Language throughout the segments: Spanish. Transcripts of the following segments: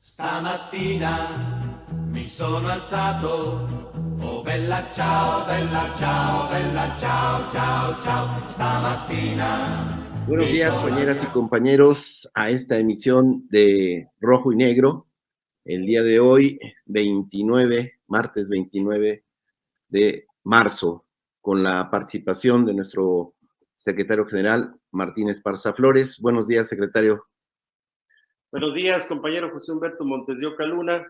Stamattina mi sono alzato, oh bella ciao, bella ciao, bella ciao, ciao, ciao. Stamattina Buenos mi días, sono compañeras y alzato. compañeros, a esta emisión de Rojo y Negro. El día de hoy, martes 29 de marzo, con la participación de nuestro secretario general, Martín Esparza Flores. Buenos días, secretario. Buenos días, compañero José Humberto Montes de Oca Luna.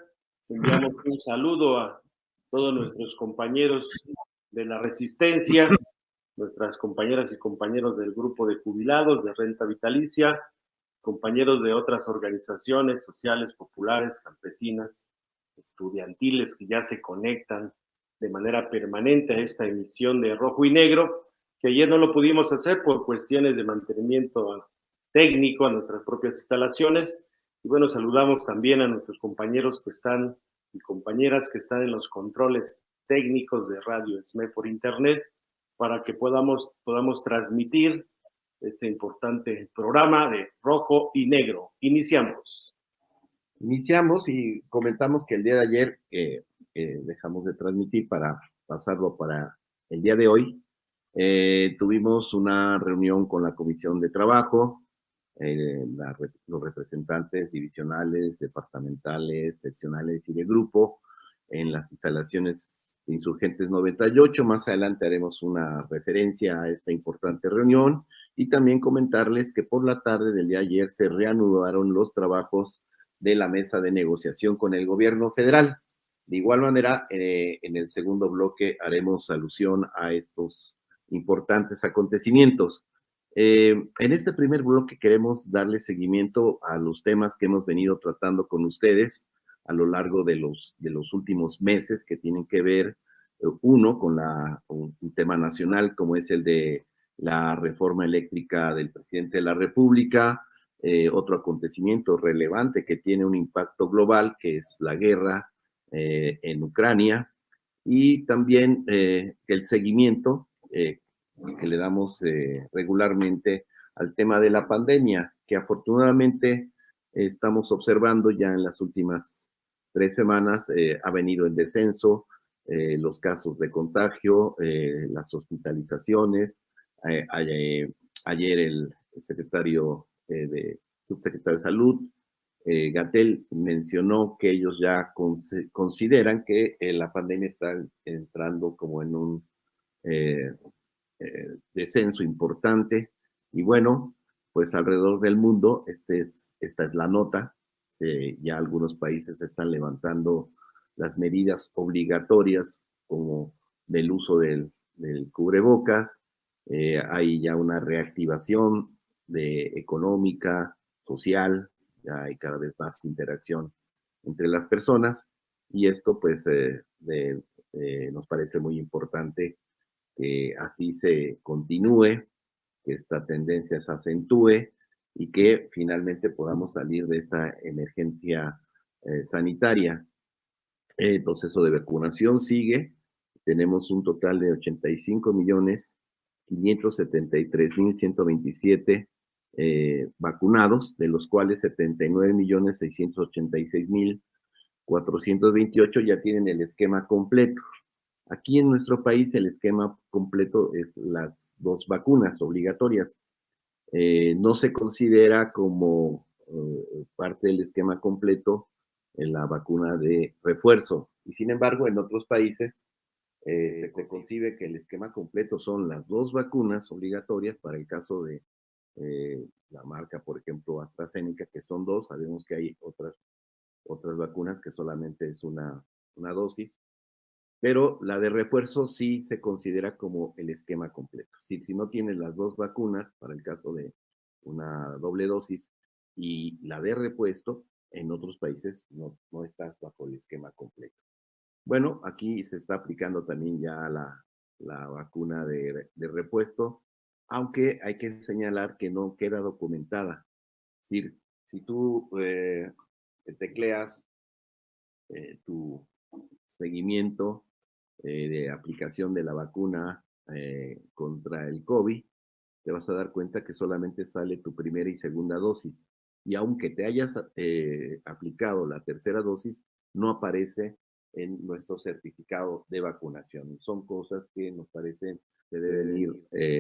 Enviamos un saludo a todos nuestros compañeros de la Resistencia, nuestras compañeras y compañeros del grupo de jubilados de renta vitalicia, compañeros de otras organizaciones sociales, populares, campesinas, estudiantiles que ya se conectan de manera permanente a esta emisión de Rojo y Negro, que ayer no lo pudimos hacer por cuestiones de mantenimiento técnico a nuestras propias instalaciones. Y bueno, saludamos también a nuestros compañeros que están y compañeras que están en los controles técnicos de Radio ESME por internet para que podamos transmitir este importante programa de Rojo y Negro. Iniciamos. Iniciamos y comentamos que el día de ayer dejamos de transmitir para pasarlo para el día de hoy. Tuvimos una reunión con la Comisión de Trabajo, los representantes divisionales, departamentales, seccionales y de grupo en las instalaciones de Insurgentes 98. Más adelante haremos una referencia a esta importante reunión y también comentarles que por la tarde del día de ayer se reanudaron los trabajos de la mesa de negociación con el gobierno federal. De igual manera, en el segundo bloque haremos alusión a estos importantes acontecimientos. En este primer bloque queremos darle seguimiento a los temas que hemos venido tratando con ustedes a lo largo de los últimos meses, que tienen que ver, uno, con un tema nacional como es el de la reforma eléctrica del presidente de la República, otro acontecimiento relevante que tiene un impacto global, que es la guerra en Ucrania, y también el seguimiento que le damos regularmente al tema de la pandemia, que afortunadamente estamos observando ya en las últimas 3 semanas, ha venido en descenso los casos de contagio, las hospitalizaciones. Ayer el subsecretario de Salud, Gatell, mencionó que ellos ya consideran que la pandemia está entrando como en un eh, descenso importante. Y bueno, pues alrededor del mundo, esta es la nota. Ya algunos países están levantando las medidas obligatorias como del uso del cubrebocas. Hay ya una reactivación económica, social, ya hay cada vez más interacción entre las personas y esto pues nos parece muy importante que así se continúe, que esta tendencia se acentúe y que finalmente podamos salir de esta emergencia sanitaria. El proceso de vacunación sigue. Tenemos un total de 85.573.127 vacunados, de los cuales 79.686.428 ya tienen el esquema completo. Aquí en nuestro país el esquema completo es las 2 vacunas obligatorias. No se considera como parte del esquema completo en la vacuna de refuerzo. Y sin embargo, en otros países se concibe que el esquema completo son las 2 vacunas obligatorias para el caso de la marca, por ejemplo, AstraZeneca, que son 2. Sabemos que hay otras vacunas que solamente es una dosis, pero la de refuerzo sí se considera como el esquema completo. Si no tienes las 2 vacunas, para el caso de una doble dosis, y la de repuesto, en otros países no estás bajo el esquema completo. Bueno, aquí se está aplicando también ya la vacuna de repuesto, aunque hay que señalar que no queda documentada. Es decir, si tú tecleas tu seguimiento de aplicación de la vacuna contra el COVID, te vas a dar cuenta que solamente sale tu primera y segunda dosis. y aunque te hayas aplicado la tercera dosis, no aparece en nuestro certificado de vacunación. Son cosas que nos parece que deben ir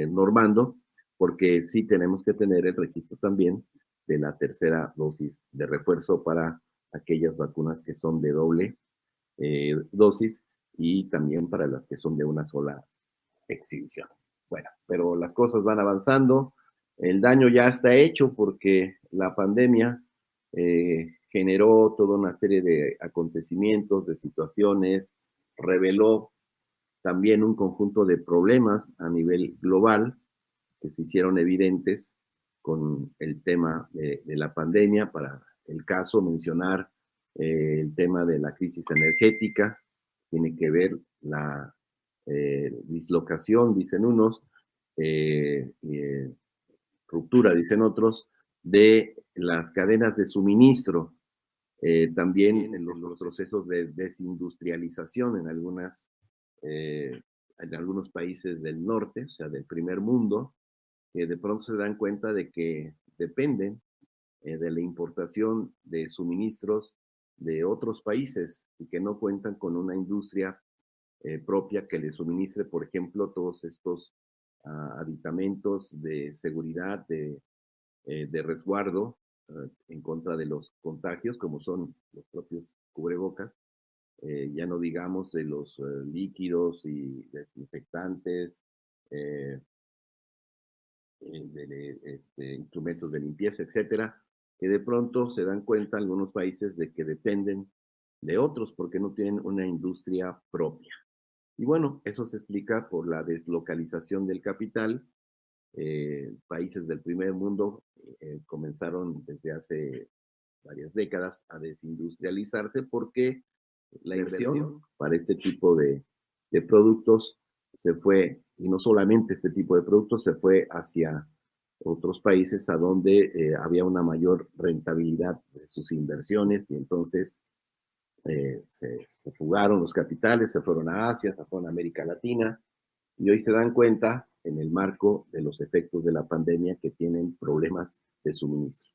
normando, porque sí tenemos que tener el registro también de la tercera dosis de refuerzo para aquellas vacunas que son de doble dosis y también para las que son de una sola exhibición. Bueno, pero las cosas van avanzando, el daño ya está hecho porque la pandemia generó toda una serie de acontecimientos, de situaciones, reveló también un conjunto de problemas a nivel global que se hicieron evidentes con el tema de la pandemia. Para el caso, mencionar el tema de la crisis energética, tiene que ver la dislocación, dicen unos, ruptura, dicen otros, de las cadenas de suministro, también en los procesos de desindustrialización en algunos países del norte, o sea, del primer mundo, que de pronto se dan cuenta de que dependen de la importación de suministros de otros países y que no cuentan con una industria propia que les suministre, por ejemplo, todos estos aditamentos de seguridad, de resguardo en contra de los contagios, como son los propios cubrebocas. Ya no digamos de los líquidos y desinfectantes, instrumentos de limpieza, etcétera, que de pronto se dan cuenta algunos países de que dependen de otros porque no tienen una industria propia. Y bueno, eso se explica por la deslocalización del capital. Países del primer mundo comenzaron desde hace varias décadas a desindustrializarse porque la inversión para este tipo de productos se fue, y no solamente este tipo de productos, se fue hacia otros países a donde había una mayor rentabilidad de sus inversiones y entonces se fugaron los capitales, se fueron a Asia, se fueron a América Latina y hoy se dan cuenta en el marco de los efectos de la pandemia que tienen problemas de suministro.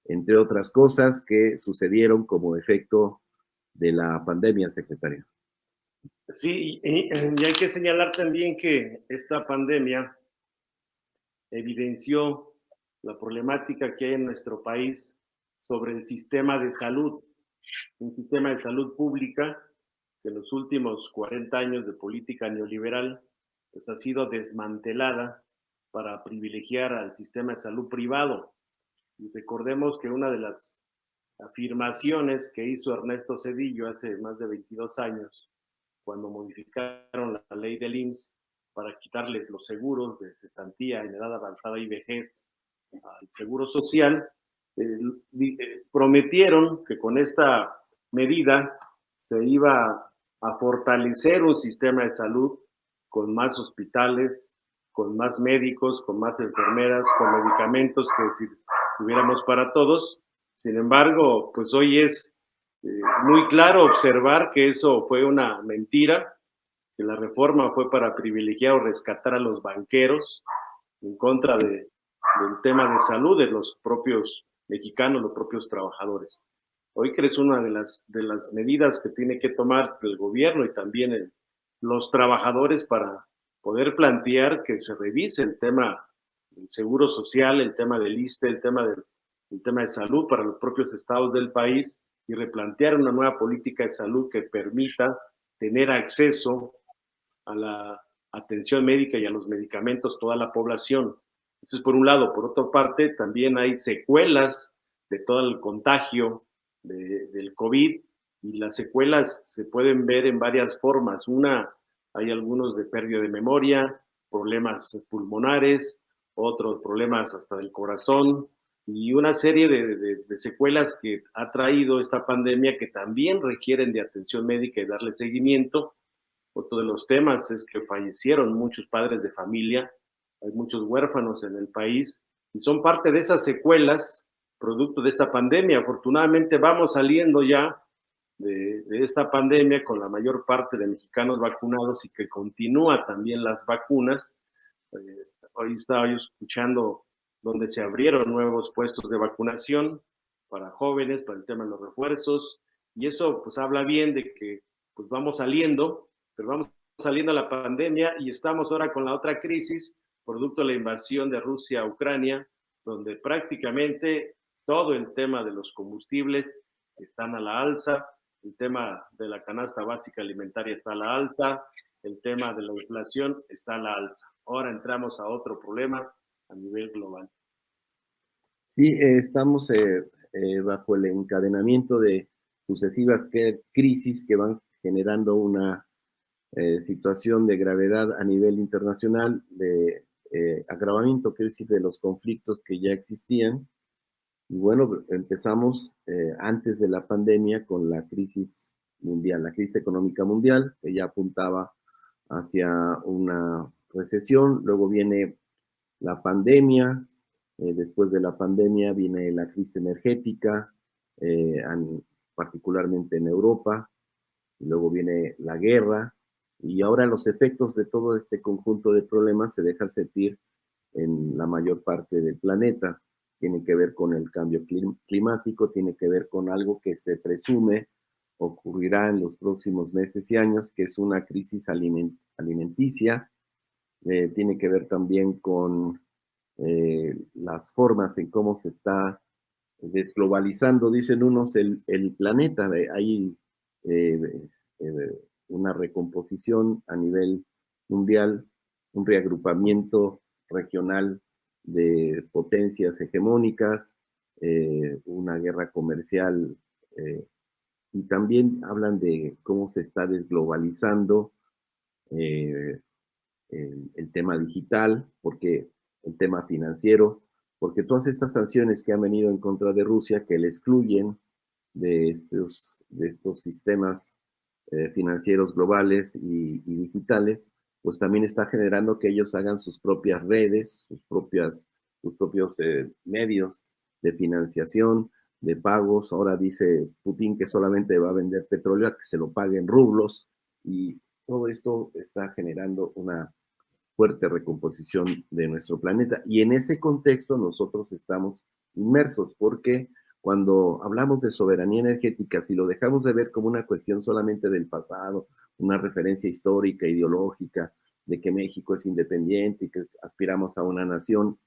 Entre otras cosas que sucedieron como efecto de la pandemia, secretario. Sí, y hay que señalar también que esta pandemia evidenció la problemática que hay en nuestro país sobre el sistema de salud, un sistema de salud pública que en los últimos 40 años de política neoliberal pues ha sido desmantelada para privilegiar al sistema de salud privado. Y recordemos que una de las afirmaciones que hizo Ernesto Zedillo hace más de 22 años, cuando modificaron la ley del IMSS para quitarles los seguros de cesantía en edad avanzada y vejez al seguro social, prometieron que con esta medida se iba a fortalecer un sistema de salud con más hospitales, con más médicos, con más enfermeras, con medicamentos que tuviéramos para todos. Sin embargo, pues hoy es muy claro observar que eso fue una mentira, que la reforma fue para privilegiar o rescatar a los banqueros en contra del tema de salud de los propios mexicanos, los propios trabajadores. Hoy creo que es una de las medidas que tiene que tomar el gobierno y también los trabajadores para poder plantear que se revise el tema del seguro social, el tema del ISSSTE, el tema de salud para los propios estados del país y replantear una nueva política de salud que permita tener acceso a la atención médica y a los medicamentos toda la población. Eso es por un lado. Por otra parte, también hay secuelas de todo el contagio del COVID y las secuelas se pueden ver en varias formas. Una, hay algunos de pérdida de memoria, problemas pulmonares, otros problemas hasta del corazón y una serie de secuelas que ha traído esta pandemia que también requieren de atención médica y darle seguimiento. Otro de los temas es que fallecieron muchos padres de familia, hay muchos huérfanos en el país y son parte de esas secuelas producto de esta pandemia. Afortunadamente vamos saliendo ya de esta pandemia con la mayor parte de mexicanos vacunados y que continúa también las vacunas. Hoy estaba yo escuchando donde se abrieron nuevos puestos de vacunación para jóvenes, para el tema de los refuerzos, y eso pues habla bien de que pues vamos saliendo, pero vamos saliendo a la pandemia y estamos ahora con la otra crisis, producto de la invasión de Rusia a Ucrania, donde prácticamente todo el tema de los combustibles están a la alza, el tema de la canasta básica alimentaria está a la alza, el tema de la inflación está a la alza. Ahora entramos a otro problema a nivel global. Sí, estamos bajo el encadenamiento de sucesivas crisis que van generando una situación de gravedad a nivel internacional, de agravamiento, quiero decir, de los conflictos que ya existían. Y bueno, empezamos antes de la pandemia con la crisis mundial, la crisis económica mundial, que ya apuntaba hacia una recesión. Luego viene la pandemia, después de la pandemia viene la crisis energética, particularmente en Europa, y luego viene la guerra, y ahora los efectos de todo este conjunto de problemas se dejan sentir en la mayor parte del planeta. Tiene que ver con el cambio climático, tiene que ver con algo que se presume ocurrirá en los próximos meses y años, que es una crisis alimenticia. Tiene que ver también con las formas en cómo se está desglobalizando, dicen unos, el planeta. Hay una recomposición a nivel mundial, un reagrupamiento regional de potencias hegemónicas, una guerra comercial, y también hablan de cómo se está desglobalizando el tema digital, porque el tema financiero, porque todas estas sanciones que han venido en contra de Rusia, que le excluyen de estos sistemas financieros globales y digitales, pues también está generando que ellos hagan sus propias redes, sus propios medios de financiación, de pagos. Ahora dice Putin que solamente va a vender petróleo a que se lo paguen rublos, y todo esto está generando una fuerte recomposición de nuestro planeta. Y en ese contexto nosotros estamos inmersos, porque cuando hablamos de soberanía energética, si lo dejamos de ver como una cuestión solamente del pasado, una referencia histórica, ideológica, de que México es independiente y que aspiramos a una nación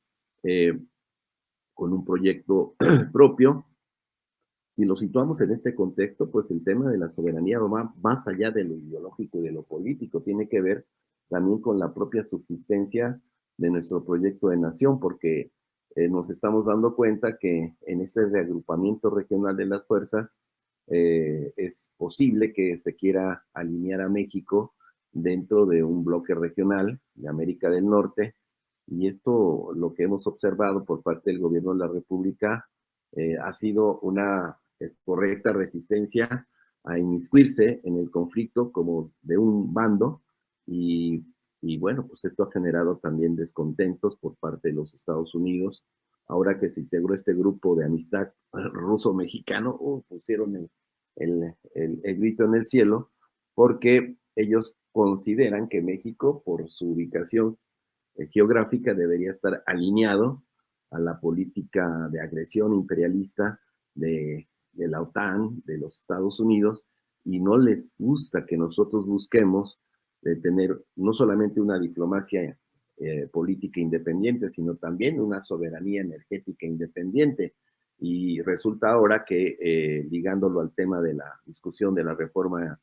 con un proyecto propio, si lo situamos en este contexto, pues el tema de la soberanía va más allá de lo ideológico y de lo político, tiene que ver también con la propia subsistencia de nuestro proyecto de nación, porque nos estamos dando cuenta que en ese reagrupamiento regional de las fuerzas es posible que se quiera alinear a México dentro de un bloque regional de América del Norte, y esto, lo que hemos observado por parte del gobierno de la República, ha sido una correcta resistencia a inmiscuirse en el conflicto como de un bando, y, y bueno, pues esto ha generado también descontentos por parte de los Estados Unidos. Ahora que se integró este grupo de amistad ruso-mexicano, pusieron el grito en el cielo, porque ellos consideran que México, por su ubicación geográfica, debería estar alineado a la política de agresión imperialista de la OTAN, de los Estados Unidos, y no les gusta que nosotros busquemos tener no solamente una diplomacia política independiente, sino también una soberanía energética independiente. Y resulta ahora que, ligándolo al tema de la discusión de la reforma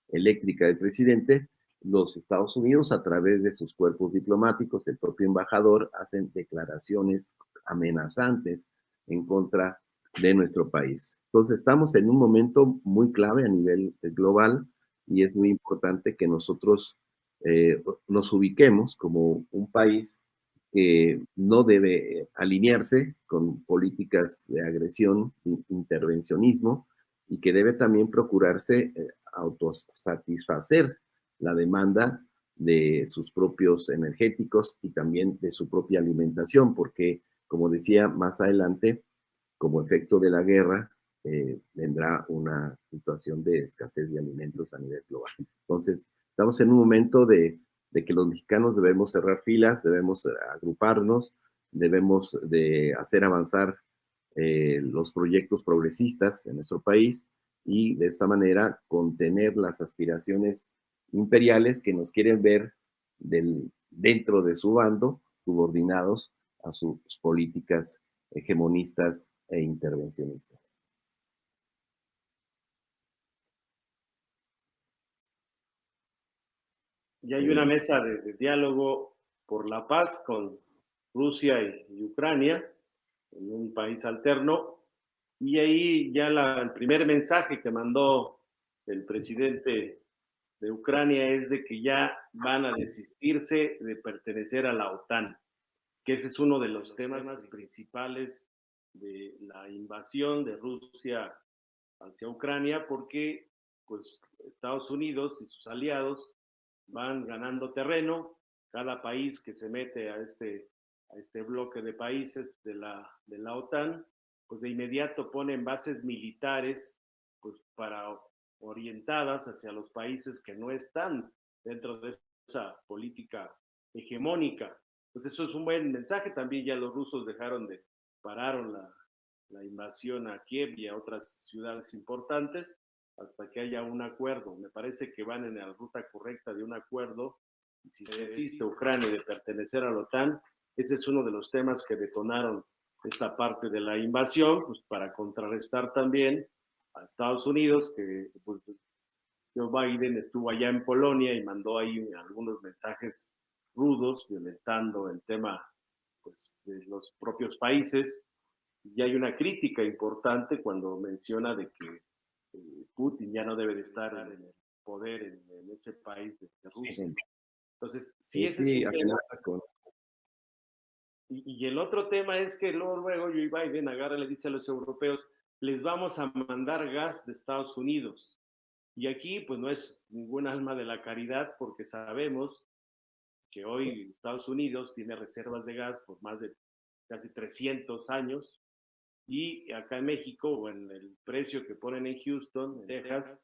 eléctrica del presidente, los Estados Unidos, a través de sus cuerpos diplomáticos, el propio embajador, hacen declaraciones amenazantes en contra de nuestro país. Entonces, estamos en un momento muy clave a nivel global, y es muy importante que nosotros nos ubiquemos como un país que no debe alinearse con políticas de agresión, intervencionismo, y que debe también procurarse autosatisfacer la demanda de sus propios energéticos y también de su propia alimentación, porque, como decía más adelante, como efecto de la guerra, vendrá una situación de escasez de alimentos a nivel global. Entonces, estamos en un momento de que los mexicanos debemos cerrar filas, debemos agruparnos, debemos de hacer avanzar los proyectos progresistas en nuestro país y de esa manera contener las aspiraciones imperiales que nos quieren ver dentro de su bando, subordinados a sus políticas hegemonistas e intervencionistas. Y hay una mesa de diálogo por la paz con Rusia y Ucrania, en un país alterno, y ahí ya el primer mensaje que mandó el presidente de Ucrania es de que ya van a desistirse de pertenecer a la OTAN, que ese es uno de los temas principales de la invasión de Rusia hacia Ucrania, porque pues Estados Unidos y sus aliados van ganando terreno. Cada país que se mete a este bloque de países de la OTAN, pues de inmediato ponen bases militares pues para orientadas hacia los países que no están dentro de esa política hegemónica. Pues eso es un buen mensaje. También ya los rusos pararon la invasión a Kiev y a otras ciudades importantes hasta que haya un acuerdo. Me parece que van en la ruta correcta de un acuerdo. Y si desiste Ucrania de pertenecer a la OTAN, ese es uno de los temas que detonaron esta parte de la invasión, pues para contrarrestar también a Estados Unidos, que pues, Joe Biden estuvo allá en Polonia y mandó ahí algunos mensajes rudos, violentando el tema pues, de los propios países. Y hay una crítica importante cuando menciona de que Putin ya no debe de estar en el poder en ese país de Rusia. Entonces, sí, ese es un tema. Y el otro tema es que luego Joe Biden agarra y le dice a los europeos, les vamos a mandar gas de Estados Unidos. Y aquí pues no es ningún alma de la caridad, porque sabemos que hoy Estados Unidos tiene reservas de gas por más de casi 300 años, y acá en México, en el precio que ponen en Houston, en Texas,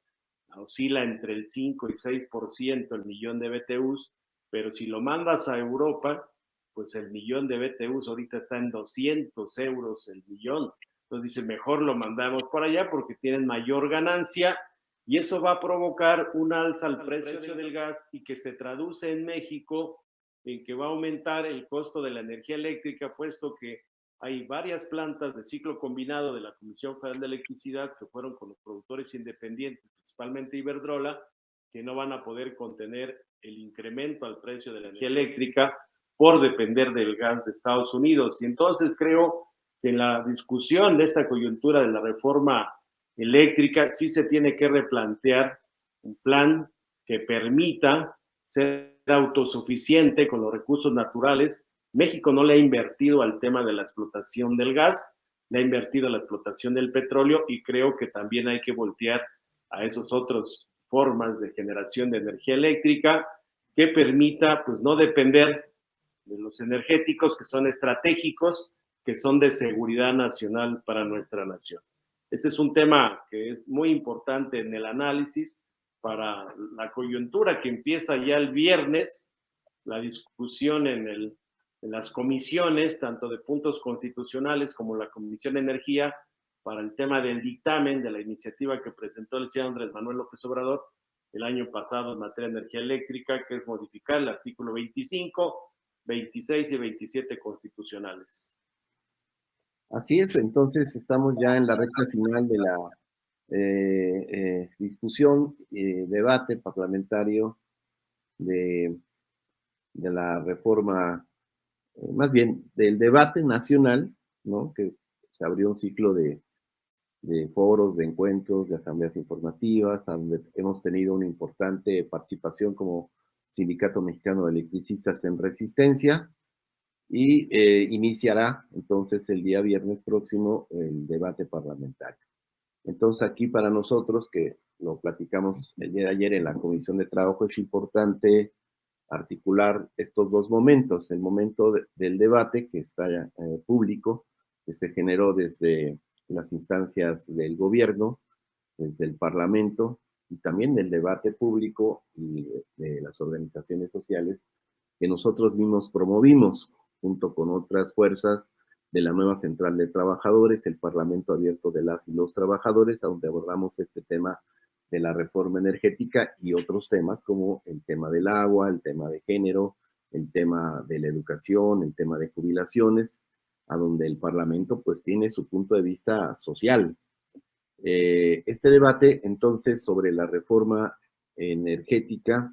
oscila entre el 5 y 6% el millón de BTUs, pero si lo mandas a Europa, pues el millón de BTUs ahorita está en 200 euros el millón. Entonces dice, mejor lo mandamos por allá porque tienen mayor ganancia, y eso va a provocar un alza al precio del gas, y que se traduce en México en que va a aumentar el costo de la energía eléctrica, puesto que hay varias plantas de ciclo combinado de la Comisión Federal de Electricidad que fueron con los productores independientes, principalmente Iberdrola, que no van a poder contener el incremento al precio de la energía eléctrica por depender del gas de Estados Unidos. Y entonces creo que en la discusión de esta coyuntura de la reforma eléctrica sí se tiene que replantear un plan que permita ser autosuficiente con los recursos naturales. México no le ha invertido al tema de la explotación del gas, le ha invertido a la explotación del petróleo, y creo que también hay que voltear a esas otras formas de generación de energía eléctrica que permita pues no depender de los energéticos que son estratégicos, que son de seguridad nacional para nuestra nación. Ese es un tema que es muy importante en el análisis para la coyuntura que empieza ya el viernes, la discusión en las comisiones, tanto de puntos constitucionales como la Comisión de Energía, para el tema del dictamen de la iniciativa que presentó el señor Andrés Manuel López Obrador el año pasado en materia de energía eléctrica, que es modificar el artículo 25, 26 y 27 constitucionales. Así es, entonces estamos ya en la recta final de la discusión, debate parlamentario de la reforma, más bien del debate nacional, ¿no? Que se abrió un ciclo de foros, de encuentros, de asambleas informativas, donde hemos tenido una importante participación como Sindicato Mexicano de Electricistas en Resistencia, y iniciará entonces el día viernes próximo el debate parlamentario. Entonces aquí para nosotros, que lo platicamos el día de ayer en la Comisión de Trabajo, es importante articular estos dos momentos: el momento del debate, que está público, que se generó desde las instancias del gobierno, desde el Parlamento, y también del debate público y de las organizaciones sociales que nosotros mismos promovimos junto con otras fuerzas de la nueva Central de Trabajadores, el Parlamento Abierto de las y los Trabajadores, donde abordamos este tema de la reforma energética y otros temas como el tema del agua, el tema de género, el tema de la educación, el tema de jubilaciones, a donde el Parlamento pues tiene su punto de vista social. Este debate entonces sobre la reforma energética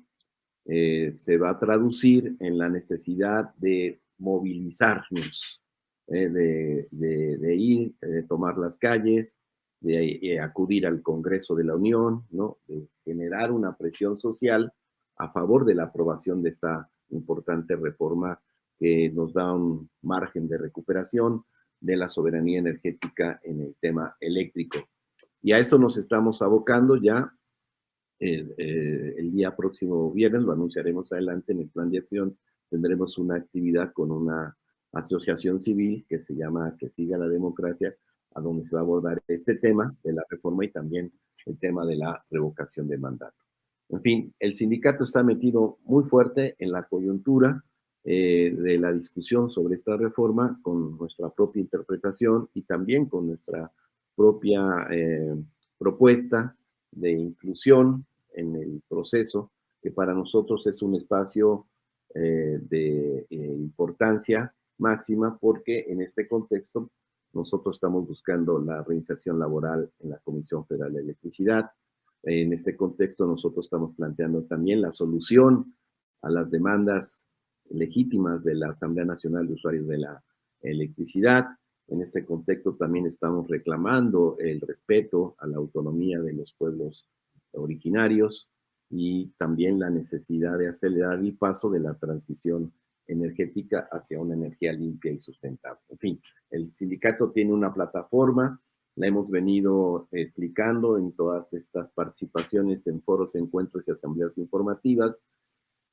se va a traducir en la necesidad de movilizarnos, de ir, de tomar las calles, de acudir al Congreso de la Unión, ¿no? De generar una presión social a favor de la aprobación de esta importante reforma que nos da un margen de recuperación de la soberanía energética en el tema eléctrico. Y a eso nos estamos abocando ya. El día próximo viernes, lo anunciaremos adelante en el plan de acción, tendremos una actividad con una asociación civil que se llama Que Siga la Democracia, a donde se va a abordar este tema de la reforma y también el tema de la revocación de mandato. En fin, el sindicato está metido muy fuerte en la coyuntura de la discusión sobre esta reforma, con nuestra propia interpretación y también con nuestra propia propuesta de inclusión en el proceso, que para nosotros es un espacio de importancia máxima, porque en este contexto nosotros estamos buscando la reinserción laboral en la Comisión Federal de Electricidad. En este contexto nosotros estamos planteando también la solución a las demandas legítimas de la Asamblea Nacional de Usuarios de la Electricidad. En este contexto también estamos reclamando el respeto a la autonomía de los pueblos originarios y también la necesidad de acelerar el paso de la transición energética hacia una energía limpia y sustentable. En fin, el sindicato tiene una plataforma, la hemos venido explicando en todas estas participaciones en foros, encuentros y asambleas informativas,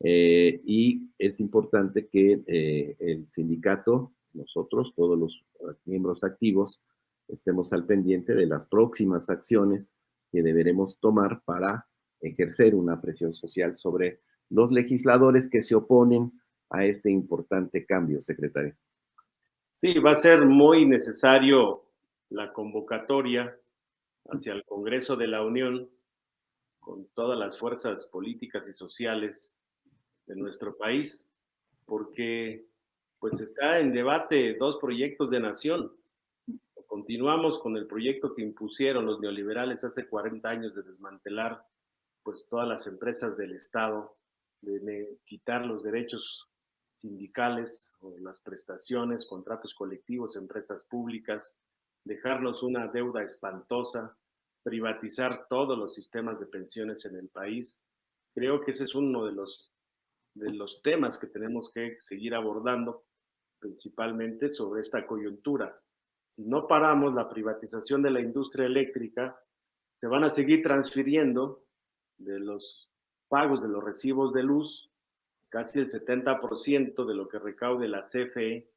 y es importante que el sindicato, nosotros, todos los miembros activos, estemos al pendiente de las próximas acciones que deberemos tomar para ejercer una presión social sobre los legisladores que se oponen a este importante cambio, secretario. Sí, va a ser muy necesario la convocatoria hacia el Congreso de la Unión con todas las fuerzas políticas y sociales de nuestro país, porque pues está en debate dos proyectos de nación. Continuamos con el proyecto que impusieron los neoliberales hace 40 años de desmantelar pues todas las empresas del Estado, de quitar los derechos sindicales o las prestaciones, contratos colectivos, empresas públicas, dejarnos una deuda espantosa, privatizar todos los sistemas de pensiones en el país. Creo que ese es uno de los temas que tenemos que seguir abordando, principalmente sobre esta coyuntura. Si no paramos la privatización de la industria eléctrica, se van a seguir transfiriendo de los pagos de los recibos de luz, casi el 70% de lo que recaude la CFE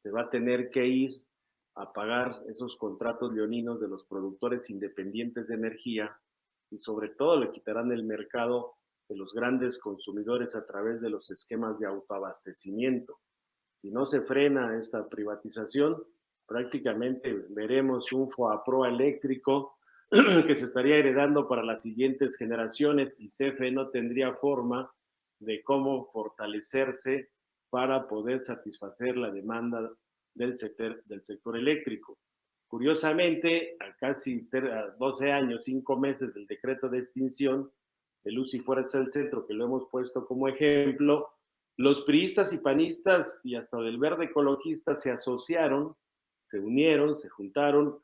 se va a tener que ir a pagar esos contratos leoninos de los productores independientes de energía, y sobre todo le quitarán el mercado de los grandes consumidores a través de los esquemas de autoabastecimiento. Si no se frena esta privatización, prácticamente veremos un FOAPROA eléctrico que se estaría heredando para las siguientes generaciones, y CFE no tendría forma de cómo fortalecerse para poder satisfacer la demanda del sector eléctrico. Curiosamente, a casi 12 años, 5 meses del decreto de extinción de Luz y Fuerza del Centro, que lo hemos puesto como ejemplo, los priistas y panistas y hasta del Verde Ecologista se asociaron, se unieron, se juntaron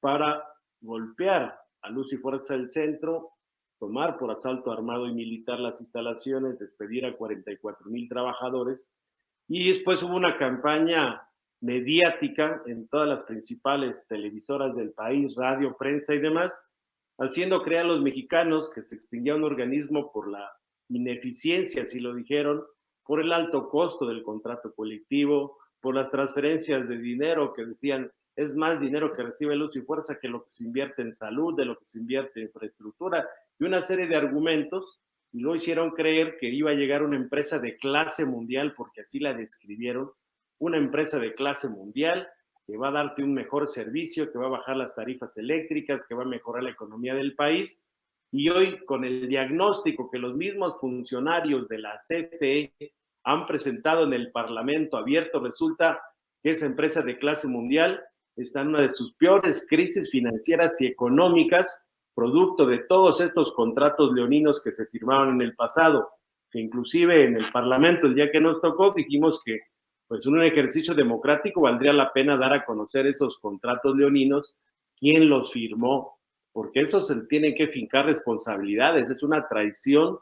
para golpear a Luz y Fuerza del Centro, tomar por asalto armado y militar las instalaciones, despedir a 44,000 trabajadores, y después hubo una campaña mediática en todas las principales televisoras del país, radio, prensa y demás, haciendo creer a los mexicanos que se extinguía un organismo por la ineficiencia, así lo dijeron, por el alto costo del contrato colectivo, por las transferencias de dinero que decían es más dinero que recibe Luz y Fuerza que lo que se invierte en salud, de lo que se invierte en infraestructura, y una serie de argumentos, y lo hicieron creer que iba a llegar una empresa de clase mundial, porque así la describieron, una empresa de clase mundial que va a darte un mejor servicio, que va a bajar las tarifas eléctricas, que va a mejorar la economía del país. Y hoy, con el diagnóstico que los mismos funcionarios de la CFE han presentado en el Parlamento abierto, resulta que esa empresa de clase mundial está en una de sus peores crisis financieras y económicas, producto de todos estos contratos leoninos que se firmaron en el pasado, que inclusive en el Parlamento, el día que nos tocó, dijimos que pues en un ejercicio democrático valdría la pena dar a conocer esos contratos leoninos, quién los firmó, porque eso se tienen que fincar responsabilidades, es una traición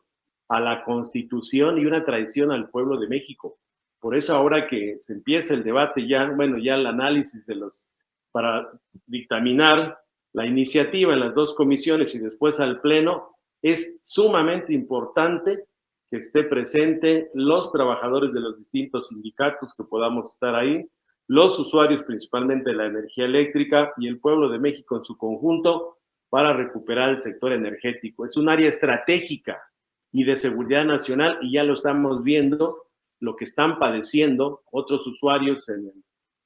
a la Constitución y una traición al pueblo de México. Por eso ahora que se empieza el debate ya, bueno, ya el análisis de los, para dictaminar la iniciativa en las dos comisiones y después al Pleno, es sumamente importante que esté presente los trabajadores de los distintos sindicatos que podamos estar ahí, los usuarios principalmente de la energía eléctrica y el pueblo de México en su conjunto para recuperar el sector energético. Es un área estratégica y de seguridad nacional y ya lo estamos viendo, lo que están padeciendo otros usuarios,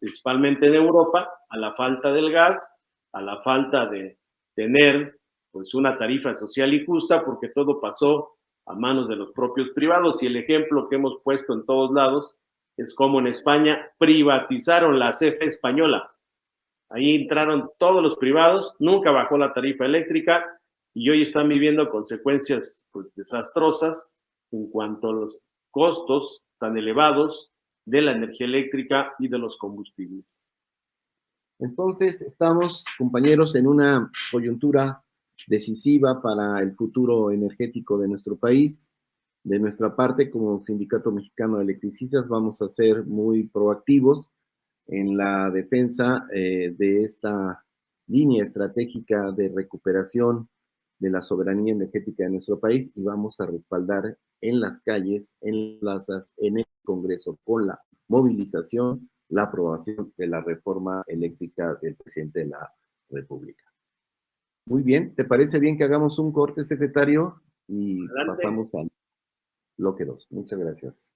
principalmente en Europa, a la falta del gas, a la falta de tener pues una tarifa social y justa, porque todo pasó a manos de los propios privados. Y el ejemplo que hemos puesto en todos lados es cómo en España privatizaron la CFE española. Ahí entraron todos los privados, nunca bajó la tarifa eléctrica y hoy están viviendo consecuencias pues, desastrosas en cuanto a los costos tan elevados de la energía eléctrica y de los combustibles. Entonces, estamos, compañeros, en una coyuntura decisiva para el futuro energético de nuestro país. De nuestra parte, como Sindicato Mexicano de Electricistas, vamos a ser muy proactivos en la defensa de esta línea estratégica de recuperación de la soberanía energética de nuestro país y vamos a respaldar en las calles, en plazas, en el Congreso, con la movilización, la aprobación de la reforma eléctrica del presidente de la República. Muy bien, ¿te parece bien que hagamos un corte, secretario? Y adelante. Pasamos al bloque 2. Muchas gracias.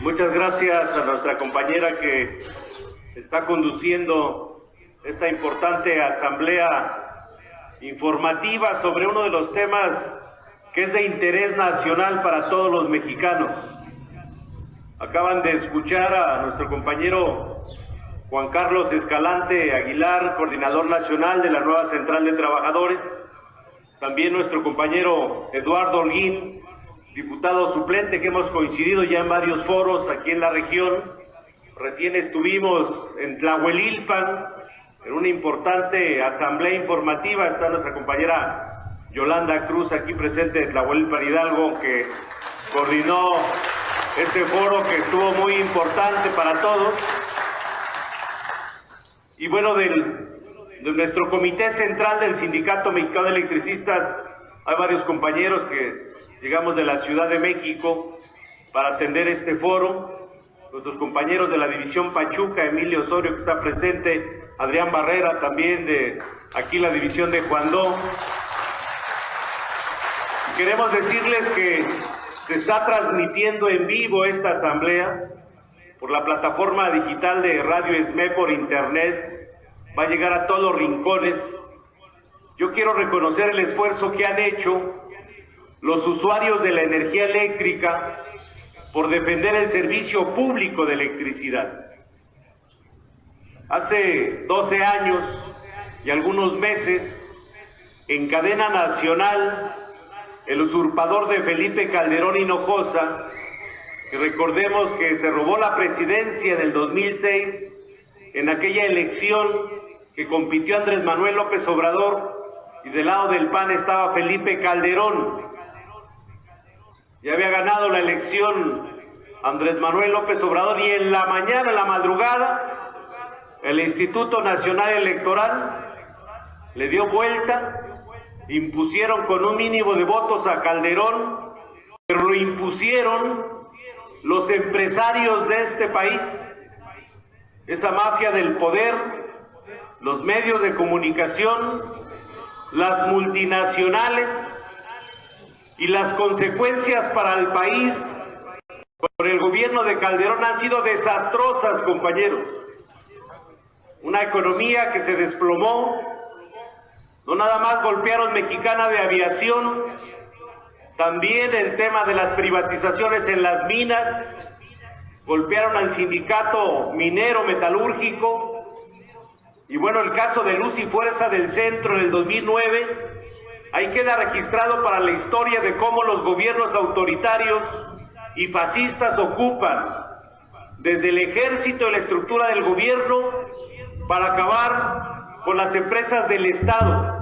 Muchas gracias a nuestra compañera que está conduciendo esta importante asamblea informativa sobre uno de los temas que es de interés nacional para todos los mexicanos. Acaban de escuchar a nuestro compañero Juan Carlos Escalante Aguilar, coordinador nacional de la nueva Central de Trabajadores, también nuestro compañero Eduardo Holguín, diputado suplente, que hemos coincidido ya en varios foros aquí en la región. Recién estuvimos en Tlahuelilpan, en una importante asamblea informativa. Está nuestra compañera Yolanda Cruz aquí presente de Tlahuelilpan Hidalgo, que coordinó este foro que estuvo muy importante para todos. Y bueno, de nuestro comité central del Sindicato Mexicano de Electricistas, hay varios compañeros que llegamos de la Ciudad de México para atender este foro. Nuestros compañeros de la División Pachuca, Emilio Osorio, que está presente, Adrián Barrera también de aquí la División de Juandó. Queremos decirles que se está transmitiendo en vivo esta asamblea por la plataforma digital de Radio ESME por internet. Va a llegar a todos los rincones. Yo quiero reconocer el esfuerzo que han hecho los usuarios de la energía eléctrica por defender el servicio público de electricidad. Hace 12 años y algunos meses, en cadena nacional, el usurpador de Felipe Calderón Hinojosa, que recordemos que se robó la presidencia en el 2006, en aquella elección que compitió Andrés Manuel López Obrador, y del lado del PAN estaba Felipe Calderón. Ya había ganado la elección Andrés Manuel López Obrador, y en la mañana, en la madrugada, el Instituto Nacional Electoral le dio vuelta, impusieron con un mínimo de votos a Calderón, pero lo impusieron los empresarios de este país, esa mafia del poder, los medios de comunicación, las multinacionales, y las consecuencias para el país por el gobierno de Calderón han sido desastrosas, compañeros. Una economía que se desplomó. No nada más golpearon Mexicana de Aviación, también el tema de las privatizaciones en las minas, golpearon al sindicato minero metalúrgico, y bueno, el caso de Luz y Fuerza del Centro en el 2009, ahí queda registrado para la historia de cómo los gobiernos autoritarios y fascistas ocupan desde el ejército y la estructura del gobierno para acabar con las empresas del Estado.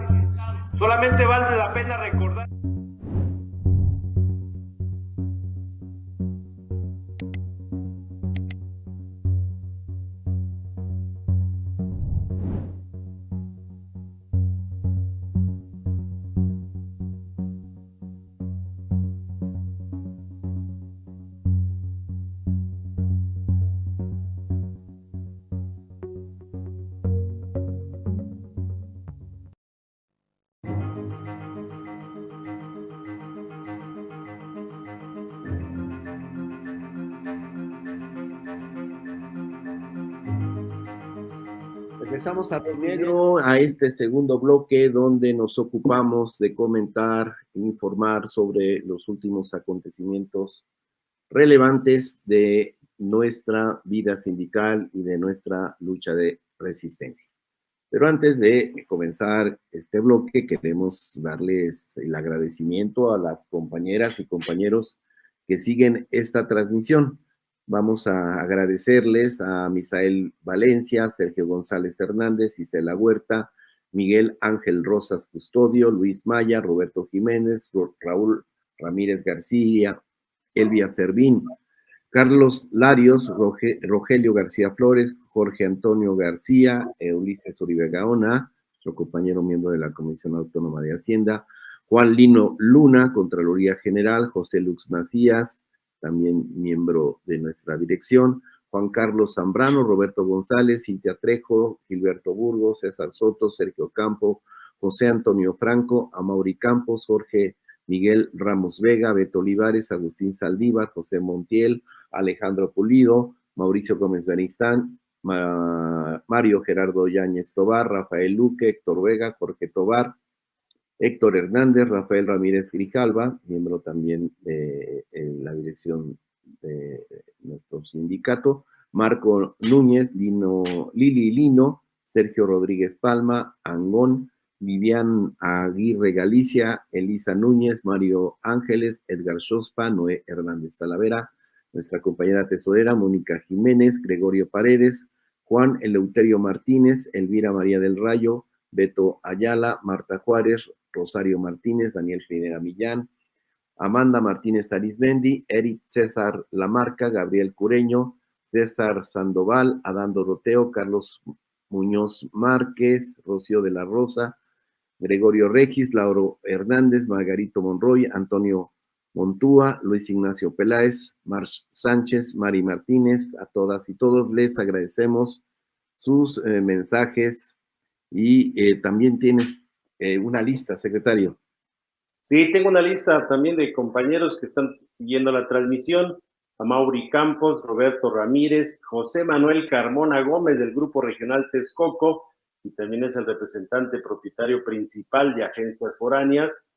Solamente vale la pena recordar. Regresamos a primero a este segundo bloque donde nos ocupamos de comentar e informar sobre los últimos acontecimientos relevantes de nuestra vida sindical y de nuestra lucha de resistencia. Pero antes de comenzar este bloque, queremos darles el agradecimiento a las compañeras y compañeros que siguen esta transmisión. Vamos a agradecerles a Misael Valencia, Sergio González Hernández, Isela Huerta, Miguel Ángel Rosas Custodio, Luis Maya, Roberto Jiménez, Raúl Ramírez García, Elvia Servín, Carlos Larios, Rogelio García Flores, Jorge Antonio García, Ulises Uribe Gaona, nuestro compañero miembro de la Comisión Autónoma de Hacienda, Juan Lino Luna, Contraloría General, José Lux Macías, también miembro de nuestra dirección, Juan Carlos Zambrano, Roberto González, Cintia Trejo, Gilberto Burgos, César Soto, Sergio Campo, José Antonio Franco, Amaury Campos, Jorge Miguel Ramos Vega, Beto Olivares, Agustín Saldívar, José Montiel, Alejandro Pulido, Mauricio Gómez Benistán, Mario Gerardo Yáñez Tobar, Rafael Luque, Héctor Vega, Jorge Tobar, Héctor Hernández, Rafael Ramírez Grijalva, miembro también de la dirección de nuestro sindicato, Marco Núñez, Lili Lino, Sergio Rodríguez Palma, Angón, Vivian Aguirre Galicia, Elisa Núñez, Mario Ángeles, Edgar Shospa, Noé Hernández Talavera, nuestra compañera tesorera, Mónica Jiménez, Gregorio Paredes, Juan Eleuterio Martínez, Elvira María del Rayo, Beto Ayala, Marta Juárez, Rosario Martínez, Daniel Pineda Millán, Amanda Martínez Arizmendi, Eric César Lamarca, Gabriel Cureño, César Sandoval, Adán Doroteo, Carlos Muñoz Márquez, Rocío de la Rosa, Gregorio Regis, Lauro Hernández, Margarito Monroy, Antonio Montúa, Luis Ignacio Peláez, March Sánchez, Mari Martínez, a todas y todos les agradecemos sus mensajes y también tienes una lista, secretario. Sí, tengo una lista también de compañeros que están siguiendo la transmisión. A Mauri Campos, Roberto Ramírez, José Manuel Carmona Gómez del Grupo Regional Texcoco, y también es el representante propietario principal de Agencias Foráneas.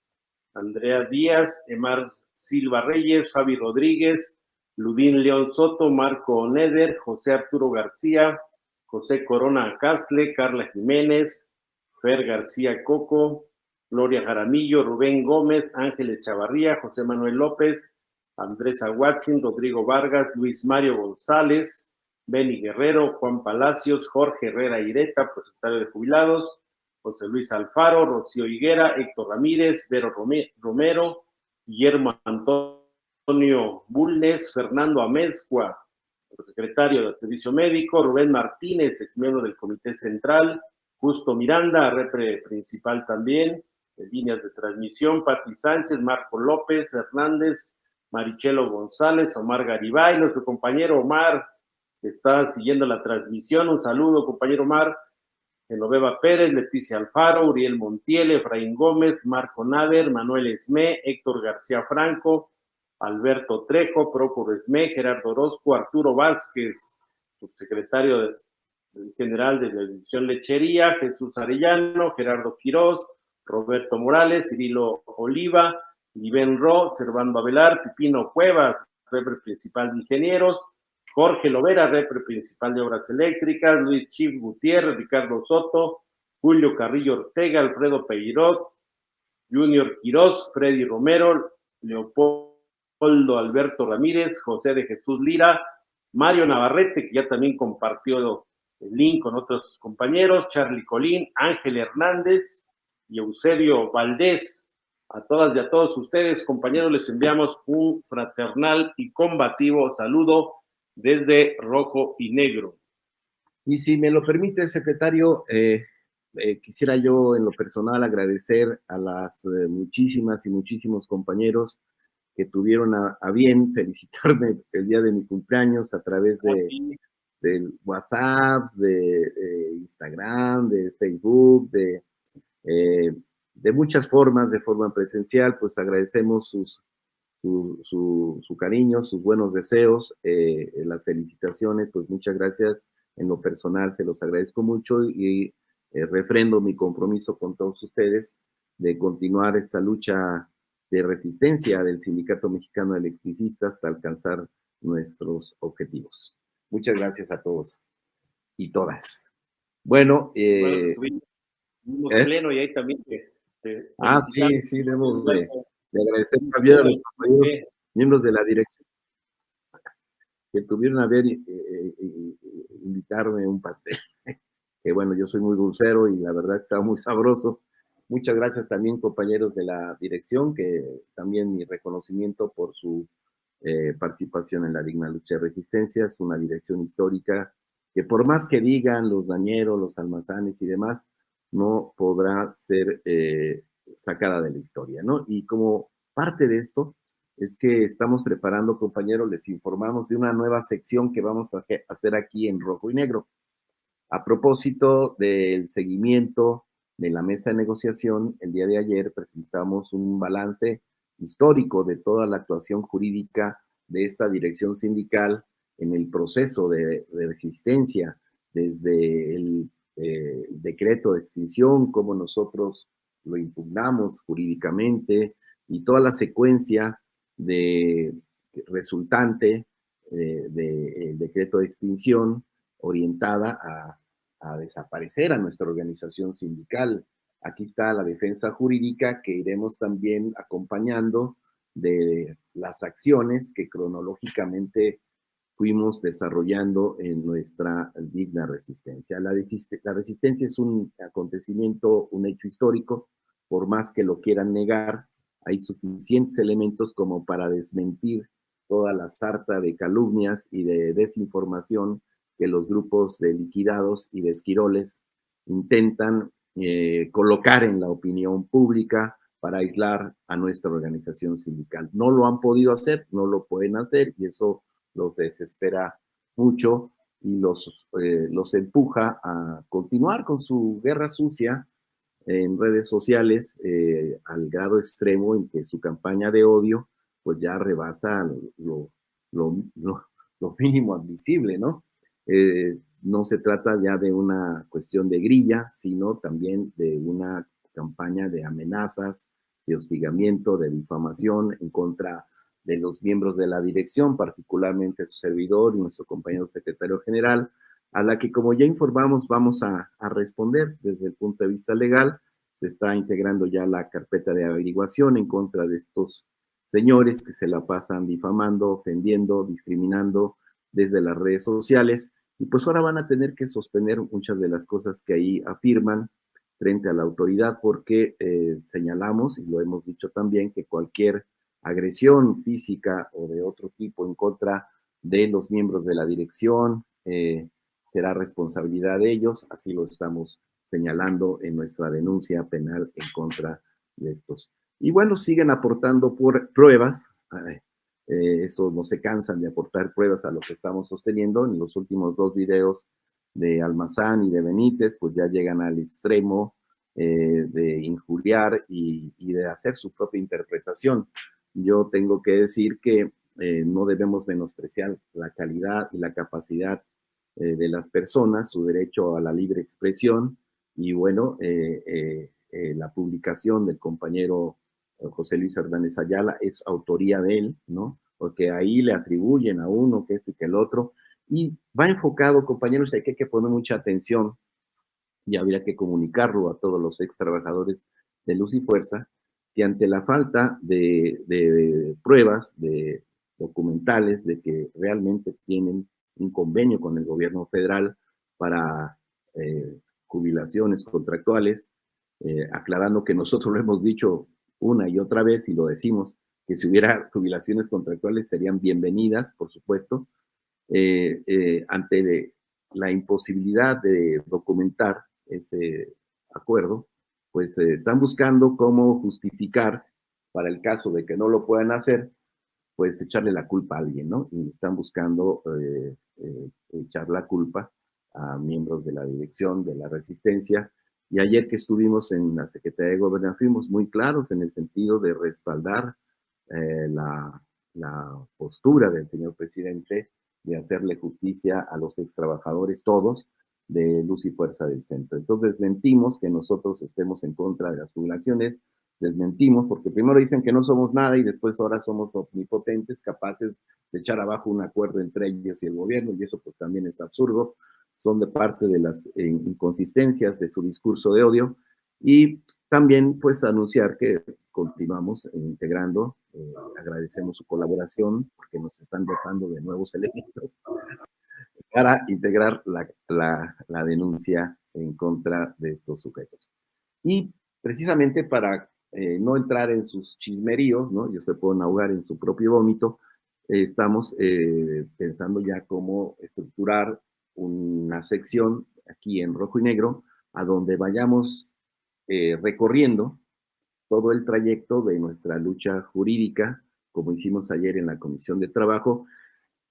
Andrea Díaz, Emar Silva Reyes, Javi Rodríguez, Ludín León Soto, Marco Neder, José Arturo García, José Corona Castle, Carla Jiménez, Fer García Coco, Gloria Jaramillo, Rubén Gómez, Ángeles Chavarría, José Manuel López, Andrés Aguatzin, Rodrigo Vargas, Luis Mario González, Beni Guerrero, Juan Palacios, Jorge Herrera Ireta, secretario de Jubilados, José Luis Alfaro, Rocío Higuera, Héctor Ramírez, Vero Romero, Guillermo Antonio Bulnes, Fernando Amezcua, secretario del Servicio Médico, Rubén Martínez, exmiembro del Comité Central, Justo Miranda, repre principal también, de líneas de transmisión, Pati Sánchez, Marco López, Hernández, Marichelo González, Omar Garibay, nuestro compañero Omar, que está siguiendo la transmisión. Un saludo, compañero Omar. Genoveva Pérez, Leticia Alfaro, Uriel Montiel, Efraín Gómez, Marco Nader, Manuel Esmé, Héctor García Franco, Alberto Trejo, Prócoro Esmé, Gerardo Orozco, Arturo Vázquez, subsecretario general de la División Lechería, Jesús Arellano, Gerardo Quirós, Roberto Morales, Cirilo Oliva, Liben Ro, Servando Avelar, Pipino Cuevas, repre principal de Ingenieros, Jorge Lovera, repre principal de Obras Eléctricas, Luis Chif Gutiérrez, Ricardo Soto, Julio Carrillo Ortega, Alfredo Peirot, Junior Quirós, Freddy Romero, Leopoldo Alberto Ramírez, José de Jesús Lira, Mario Navarrete, que ya también compartió el link con otros compañeros, Charlie Colín, Ángel Hernández y Eusebio Valdés. A todas y a todos ustedes, compañeros, les enviamos un fraternal y combativo saludo desde Rojo y Negro. Y si me lo permite, secretario, quisiera yo en lo personal agradecer a las muchísimas y muchísimos compañeros que tuvieron a bien felicitarme el día de mi cumpleaños a través de WhatsApp, de Instagram, de Facebook, de muchas formas, de forma presencial. Pues agradecemos su cariño, sus buenos deseos, las felicitaciones. Pues muchas gracias. En lo personal se los agradezco mucho y refrendo mi compromiso con todos ustedes de continuar esta lucha de resistencia del Sindicato Mexicano de Electricistas hasta alcanzar nuestros objetivos. Muchas gracias a todos y todas. Bueno, tuvimos pleno y ahí también sí, debo de agradecer también a los compañeros miembros de la dirección que tuvieron a ver invitarme un pastel. Que bueno, yo soy muy dulcero y la verdad estaba muy sabroso. Muchas gracias también, compañeros de la dirección, que también mi reconocimiento por su participación en la digna lucha de resistencia. Es una dirección histórica que por más que digan los dañeros, los almazanes y demás, no podrá ser sacada de la historia, ¿no? Y como parte de esto es que estamos preparando, compañeros, les informamos de una nueva sección que vamos a hacer aquí en Rojo y Negro. A propósito del seguimiento de la mesa de negociación, el día de ayer presentamos un balance histórico de toda la actuación jurídica de esta dirección sindical en el proceso de resistencia, desde el decreto de extinción, cómo nosotros lo impugnamos jurídicamente y toda la secuencia resultante del decreto de extinción orientada a desaparecer a nuestra organización sindical. Aquí está la defensa jurídica que iremos también acompañando de las acciones que cronológicamente fuimos desarrollando en nuestra digna resistencia. La resistencia es un acontecimiento, un hecho histórico, por más que lo quieran negar, hay suficientes elementos como para desmentir toda la sarta de calumnias y de desinformación que los grupos de liquidados y de esquiroles intentan colocar en la opinión pública para aislar a nuestra organización sindical. No lo han podido hacer, no lo pueden hacer, y eso los desespera mucho y los empuja a continuar con su guerra sucia en redes sociales al grado extremo en que su campaña de odio pues ya rebasa lo mínimo admisible, ¿no? No se trata ya de una cuestión de grilla, sino también de una campaña de amenazas, de hostigamiento, de difamación en contra de los miembros de la dirección, particularmente su servidor y nuestro compañero secretario general, a la que, como ya informamos, vamos a responder desde el punto de vista legal. Se está integrando ya la carpeta de averiguación en contra de estos señores que se la pasan difamando, ofendiendo, discriminando desde las redes sociales, y pues ahora van a tener que sostener muchas de las cosas que ahí afirman frente a la autoridad, porque señalamos, y lo hemos dicho también, que cualquier agresión física o de otro tipo en contra de los miembros de la dirección será responsabilidad de ellos, así lo estamos señalando en nuestra denuncia penal en contra de estos. Y bueno, siguen aportando pruebas, eso no se cansan de aportar pruebas a lo que estamos sosteniendo. En los últimos 2 videos de Almazán y de Benítez, pues ya llegan al extremo de injuriar y de hacer su propia interpretación. Yo tengo que decir que no debemos menospreciar la calidad y la capacidad de las personas, su derecho a la libre expresión, y bueno, la publicación del compañero José Luis Hernández Ayala es autoría de él, ¿no? Porque ahí le atribuyen a uno que este y que el otro, y va enfocado, compañeros, hay que poner mucha atención, y habría que comunicarlo a todos los ex trabajadores de Luz y Fuerza, que ante la falta de pruebas, de documentales, de que realmente tienen un convenio con el gobierno federal para jubilaciones contractuales, aclarando que nosotros lo hemos dicho una y otra vez y lo decimos, que si hubiera jubilaciones contractuales serían bienvenidas, por supuesto, ante la imposibilidad de documentar ese acuerdo, pues están buscando cómo justificar, para el caso de que no lo puedan hacer, pues echarle la culpa a alguien, ¿no? Y están buscando echar la culpa a miembros de la dirección, de la Resistencia. Y ayer que estuvimos en la Secretaría de Gobernación, fuimos muy claros en el sentido de respaldar la postura del señor presidente de hacerle justicia a los ex trabajadores, todos, de Luz y Fuerza del Centro. Entonces, desmentimos que nosotros estemos en contra de las jubilaciones, desmentimos, porque primero dicen que no somos nada y después ahora somos omnipotentes, capaces de echar abajo un acuerdo entre ellos y el gobierno, y eso pues también es absurdo. Son de parte de las inconsistencias de su discurso de odio, y también pues anunciar que continuamos integrando, agradecemos su colaboración porque nos están dotando de nuevos elementos para integrar la denuncia en contra de estos sujetos. Y precisamente para no entrar en sus chismeríos, ¿no? Ellos se pueden ahogar en su propio vómito, estamos pensando ya cómo estructurar una sección aquí en Rojo y Negro, a donde vayamos recorriendo todo el trayecto de nuestra lucha jurídica, como hicimos ayer en la Comisión de Trabajo,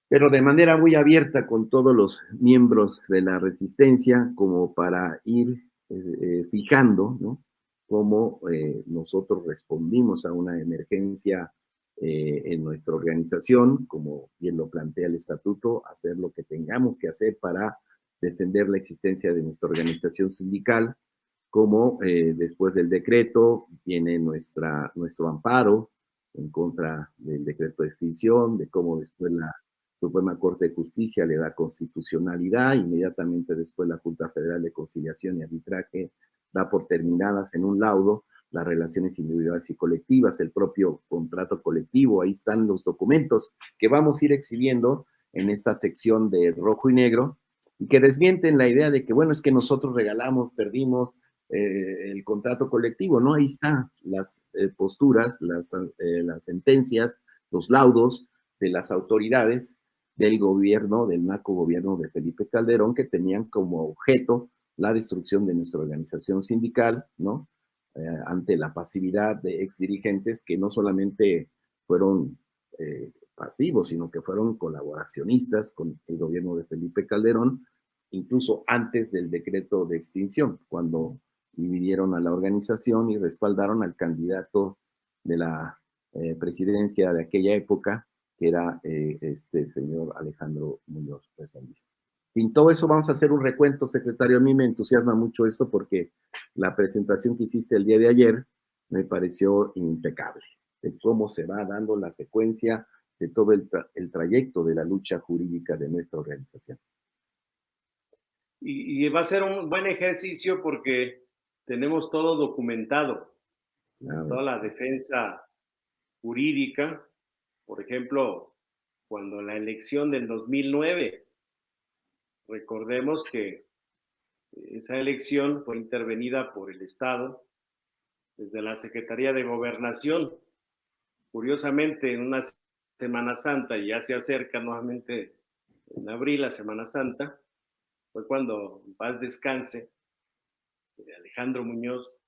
pero de manera muy abierta con todos los miembros de la Resistencia, como para ir fijando, ¿no?, cómo nosotros respondimos a una emergencia en nuestra organización, como bien lo plantea el estatuto, hacer lo que tengamos que hacer para defender la existencia de nuestra organización sindical, como después del decreto viene nuestro amparo en contra del decreto de extinción, de cómo después la Suprema Corte de Justicia le da constitucionalidad, inmediatamente después la Junta Federal de Conciliación y Arbitraje da por terminadas en un laudo las relaciones individuales y colectivas, el propio contrato colectivo. Ahí están los documentos que vamos a ir exhibiendo en esta sección de Rojo y Negro, y que desmienten la idea de que, bueno, es que nosotros regalamos, perdimos, el contrato colectivo, ¿no? Ahí están las posturas, las sentencias, los laudos de las autoridades del gobierno, del narcogobierno de Felipe Calderón, que tenían como objeto la destrucción de nuestra organización sindical, ¿no? Ante la pasividad de exdirigentes que no solamente fueron pasivos, sino que fueron colaboracionistas con el gobierno de Felipe Calderón, incluso antes del decreto de extinción, cuando dividieron a la organización y respaldaron al candidato de la presidencia de aquella época, que era este señor Alejandro Muñoz Reséndiz. En todo eso vamos a hacer un recuento, secretario. A mí me entusiasma mucho esto porque la presentación que hiciste el día de ayer me pareció impecable, de cómo se va dando la secuencia de todo el trayecto de la lucha jurídica de nuestra organización. Y va a ser un buen ejercicio porque tenemos todo documentado, toda la defensa jurídica. Por ejemplo, cuando la elección del 2009, recordemos que esa elección fue intervenida por el Estado desde la Secretaría de Gobernación. Curiosamente, en una Semana Santa, y ya se acerca nuevamente en abril la Semana Santa, fue cuando, en paz descanse, Alejandro Muñoz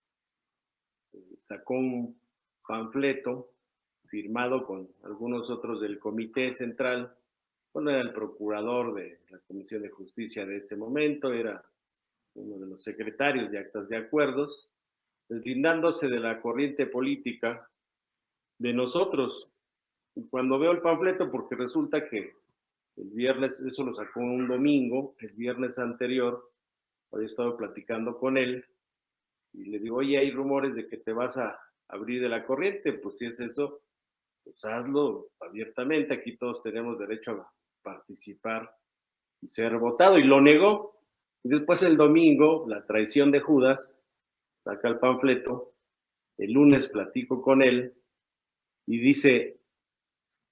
sacó un panfleto firmado con algunos otros del Comité Central. Bueno, era el procurador de la Comisión de Justicia de ese momento, era uno de los secretarios de actas de acuerdos, deslindándose de la corriente política de nosotros. Y cuando veo el panfleto, porque resulta que el viernes, eso lo sacó un domingo, el viernes anterior, había estado platicando con él y le digo, oye, hay rumores de que te vas a abrir de la corriente, pues si es eso, pues hazlo abiertamente, aquí todos tenemos derecho a participar y ser votado, y lo negó. Y después el domingo, la traición de Judas, saca el panfleto, el lunes platico con él y dice,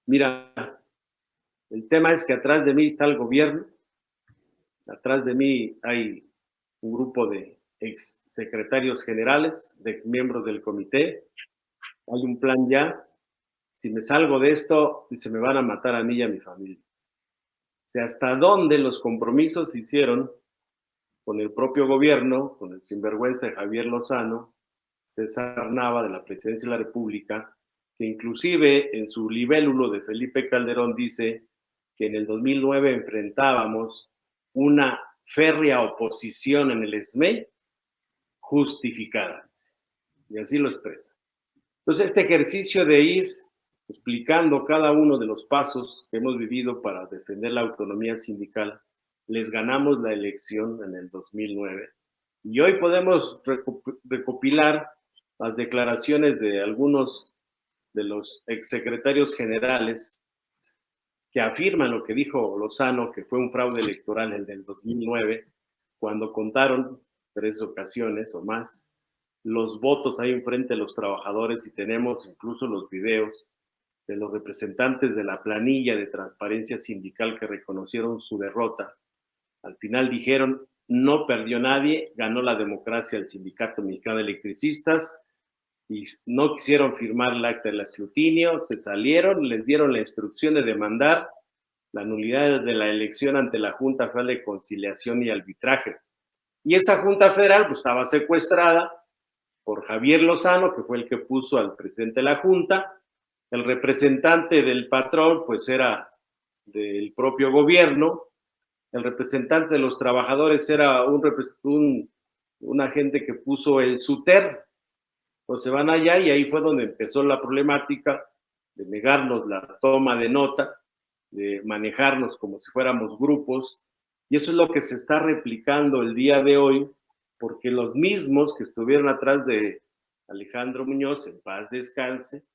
mira, el tema es que atrás de mí está el gobierno, atrás de mí hay un grupo de ex secretarios generales, de ex miembros del comité, hay un plan ya, si me salgo de esto, se me van a matar a mí y a mi familia. O sea, hasta dónde los compromisos se hicieron con el propio gobierno, con el sinvergüenza de Javier Lozano, César Nava de la Presidencia de la República, que inclusive en su libélulo de Felipe Calderón dice que en el 2009 enfrentábamos una férrea oposición en el SMEI justificada. Y así lo expresa. Entonces, este ejercicio de ir explicando cada uno de los pasos que hemos vivido para defender la autonomía sindical, les ganamos la elección en el 2009 y hoy podemos recopilar las declaraciones de algunos de los exsecretarios generales que afirman lo que dijo Lozano, que fue un fraude electoral el del 2009, cuando contaron 3 ocasiones o más los votos ahí enfrente de los trabajadores, y tenemos incluso los videos de los representantes de la planilla de transparencia sindical que reconocieron su derrota. Al final dijeron, no perdió nadie, ganó la democracia el Sindicato Mexicano de Electricistas, y no quisieron firmar el acta del escrutinio, se salieron, les dieron la instrucción de demandar la nulidad de la elección ante la Junta Federal de Conciliación y Arbitraje. Y esa Junta Federal pues estaba secuestrada por Javier Lozano, que fue el que puso al presidente de la Junta. El representante del patrón pues era del propio gobierno, el representante de los trabajadores era un agente que puso el SUTER. Pues se van allá y ahí fue donde empezó la problemática de negarnos la toma de nota, de manejarnos como si fuéramos grupos, y eso es lo que se está replicando el día de hoy, porque los mismos que estuvieron atrás de Alejandro Muñoz, en paz descanse,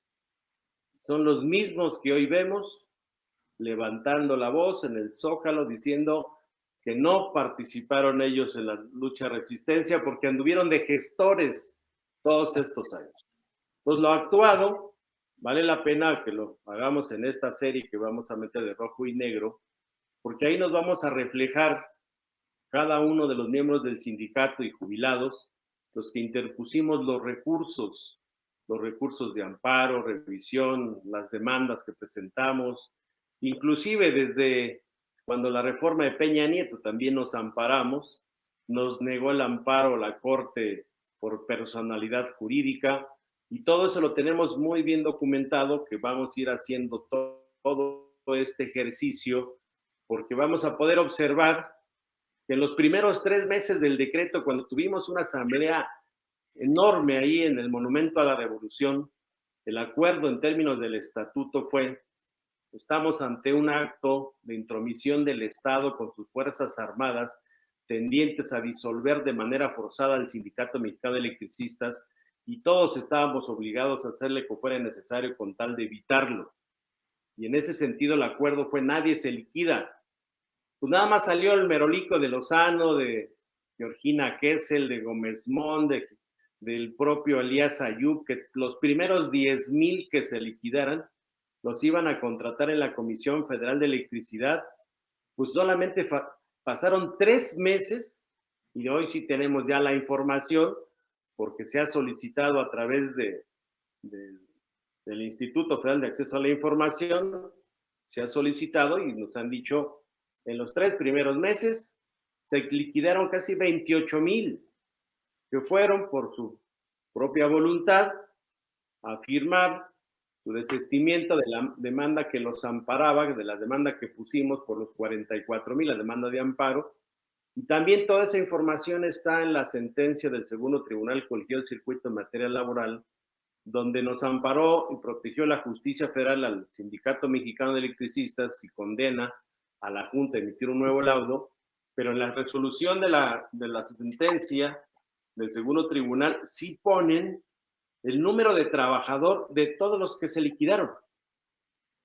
son los mismos que hoy vemos levantando la voz en el Zócalo diciendo que no participaron ellos en la lucha de resistencia porque anduvieron de gestores todos estos años. Pues lo actuado, vale la pena que lo hagamos en esta serie que vamos a meter de rojo y negro, porque ahí nos vamos a reflejar cada uno de los miembros del sindicato y jubilados los que interpusimos los recursos de amparo, revisión, las demandas que presentamos, inclusive desde cuando la reforma de Peña Nieto también nos amparamos, nos negó el amparo la Corte por personalidad jurídica, y todo eso lo tenemos muy bien documentado, que vamos a ir haciendo todo este ejercicio, porque vamos a poder observar que en los primeros 3 meses del decreto, cuando tuvimos una asamblea enorme ahí en el Monumento a la Revolución, el acuerdo en términos del estatuto fue: estamos ante un acto de intromisión del Estado con sus Fuerzas Armadas tendientes a disolver de manera forzada al Sindicato Mexicano de Electricistas, y todos estábamos obligados a hacerle que fuera necesario con tal de evitarlo. Y en ese sentido el acuerdo fue: nadie se liquida. Pues nada más salió el merolico de Lozano, de Georgina Kessel, de Gómez Mont, del propio Elías Ayub, que los primeros 10,000 que se liquidaran los iban a contratar en la Comisión Federal de Electricidad. Pues solamente pasaron 3 meses y hoy sí tenemos ya la información, porque se ha solicitado a través del Instituto Federal de Acceso a la Información, se ha solicitado y nos han dicho: en los 3 primeros meses se liquidaron casi 28,000 que fueron por su propia voluntad a firmar su desistimiento de la demanda que los amparaba, de la demanda que pusimos por los 44,000, la demanda de amparo. Y también toda esa información está en la sentencia del Segundo Tribunal Colegiado del Circuito en materia laboral, donde nos amparó y protegió la justicia federal al Sindicato Mexicano de Electricistas y condena a la Junta a emitir un nuevo laudo, pero en la resolución de la sentencia del Segundo Tribunal sí ponen el número de trabajador de todos los que se liquidaron.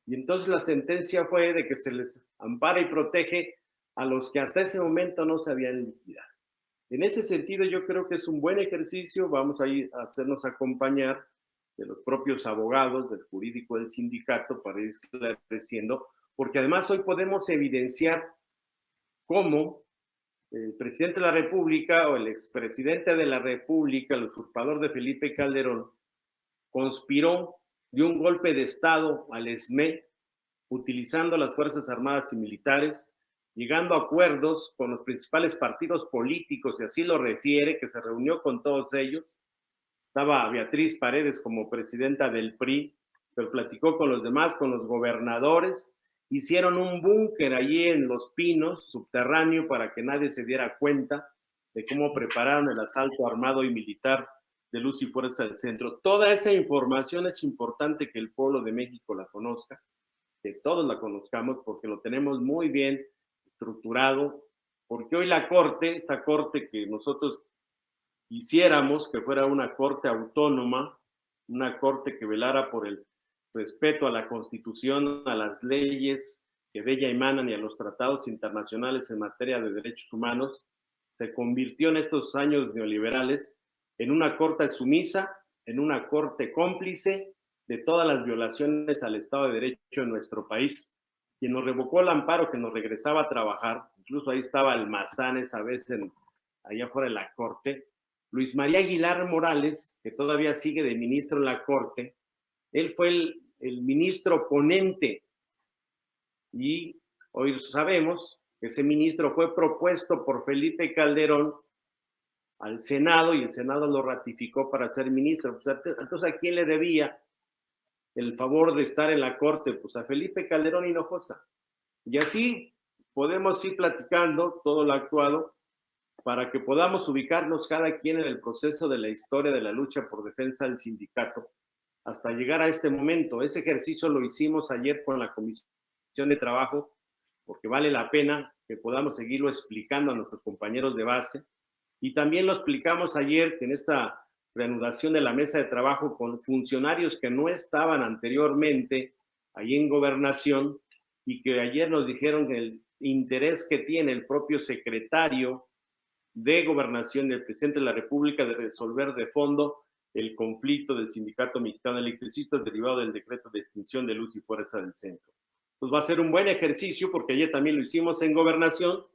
Y entonces la sentencia fue de que se les ampara y protege a los que hasta ese momento no se habían liquidado. En ese sentido, yo creo que es un buen ejercicio. Vamos a ir a hacernos acompañar de los propios abogados, del jurídico del sindicato, para ir esclareciendo, porque además hoy podemos evidenciar cómo el presidente de la República o el expresidente de la República, el usurpador de Felipe Calderón, conspiró, dio un golpe de Estado al SME, utilizando las Fuerzas Armadas y Militares, llegando a acuerdos con los principales partidos políticos, y así lo refiere, que se reunió con todos ellos. Estaba Beatriz Paredes como presidenta del PRI, pero platicó con los demás, con los gobernadores. Hicieron un búnker allí en Los Pinos, subterráneo, para que nadie se diera cuenta de cómo prepararon el asalto armado y militar de Luz y Fuerza del Centro. Toda esa información es importante que el pueblo de México la conozca, que todos la conozcamos, porque lo tenemos muy bien estructurado, porque hoy la Corte, esta Corte que nosotros quisiéramos que fuera una Corte autónoma, una Corte que velara por el respeto a la Constitución, a las leyes que de ella emanan y a los tratados internacionales en materia de derechos humanos, se convirtió en estos años neoliberales en una Corte sumisa, en una Corte cómplice de todas las violaciones al Estado de Derecho en nuestro país. Quien nos revocó el amparo, que nos regresaba a trabajar, incluso ahí estaba Almazán esa vez allá fuera de la Corte, Luis María Aguilar Morales, que todavía sigue de ministro en la Corte. Él fue el ministro ponente, y hoy sabemos que ese ministro fue propuesto por Felipe Calderón al Senado, y el Senado lo ratificó para ser ministro. Pues, entonces, ¿a quién le debía el favor de estar en la Corte? Pues a Felipe Calderón Hinojosa. Y así podemos ir platicando todo lo actuado para que podamos ubicarnos cada quien en el proceso de la historia de la lucha por defensa del sindicato hasta llegar a este momento. Ese ejercicio lo hicimos ayer con la Comisión de Trabajo, porque vale la pena que podamos seguirlo explicando a nuestros compañeros de base. Y también lo explicamos ayer en esta reanudación de la mesa de trabajo con funcionarios que no estaban anteriormente ahí en Gobernación, y que ayer nos dijeron el interés que tiene el propio secretario de Gobernación del presidente de la República de resolver de fondo el conflicto del Sindicato Mexicano de Electricistas derivado del decreto de extinción de Luz y Fuerza del Centro. Pues va a ser un buen ejercicio, porque ayer también lo hicimos en Gobernación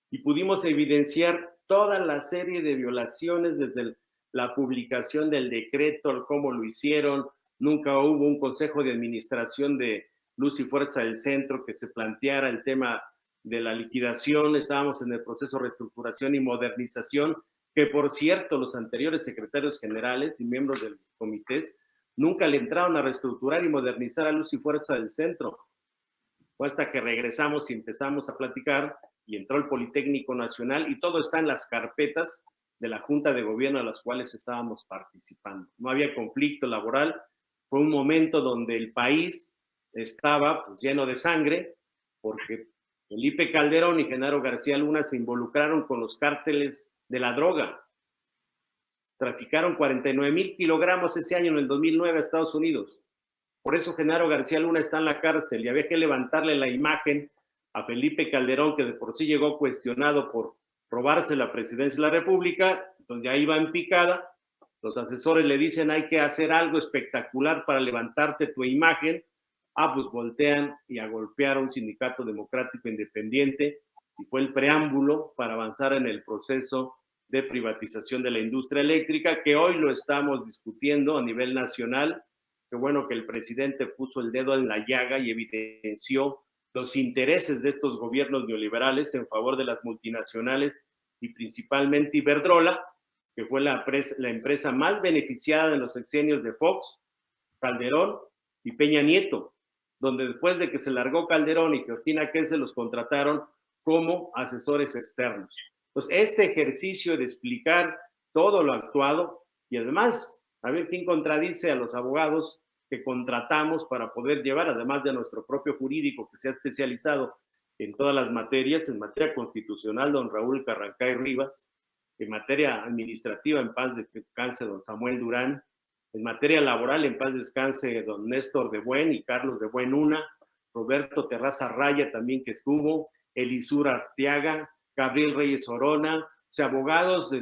y pudimos evidenciar toda la serie de violaciones desde la publicación del decreto, cómo lo hicieron, nunca hubo un consejo de administración de Luz y Fuerza del Centro que se planteara el tema de la liquidación, estábamos en el proceso de reestructuración y modernización, que por cierto los anteriores secretarios generales y miembros de los comités nunca le entraron a reestructurar y modernizar a Luz y Fuerza del Centro. Fue hasta que regresamos y empezamos a platicar y entró el Politécnico Nacional y todo está en las carpetas de la Junta de Gobierno a las cuales estábamos participando. No había conflicto laboral, fue un momento donde el país estaba pues, lleno de sangre porque Felipe Calderón y Genaro García Luna se involucraron con los cárteles de la droga. Traficaron 49,000 kilogramos ese año en el 2009 a Estados Unidos. Por eso Genaro García Luna está en la cárcel y había que levantarle la imagen a Felipe Calderón, que de por sí llegó cuestionado por robarse la presidencia de la República, donde ahí va en picada. Los asesores le dicen hay que hacer algo espectacular para levantarte tu imagen. Pues voltean y a golpear a un sindicato democrático independiente y fue el preámbulo para avanzar en el proceso de privatización de la industria eléctrica, que hoy lo estamos discutiendo a nivel nacional. Qué bueno que el presidente puso el dedo en la llaga y evidenció los intereses de estos gobiernos neoliberales en favor de las multinacionales y principalmente Iberdrola, que fue la empresa más beneficiada en los sexenios de Fox, Calderón y Peña Nieto, donde después de que se largó Calderón y Georgina Kessel los contrataron como asesores externos. Entonces, este ejercicio de explicar todo lo actuado y además, a ver quién contradice a los abogados que contratamos para poder llevar, además de nuestro propio jurídico que se ha especializado en todas las materias, en materia constitucional, don Raúl Carrancay Rivas, en materia administrativa, en paz descanse, don Samuel Durán, en materia laboral, en paz descanse, don Néstor de Buen y Carlos de Buen Una, Roberto Terraza Raya también que estuvo, Elisur Arteaga, Gabriel Reyes Orona, o sea, abogados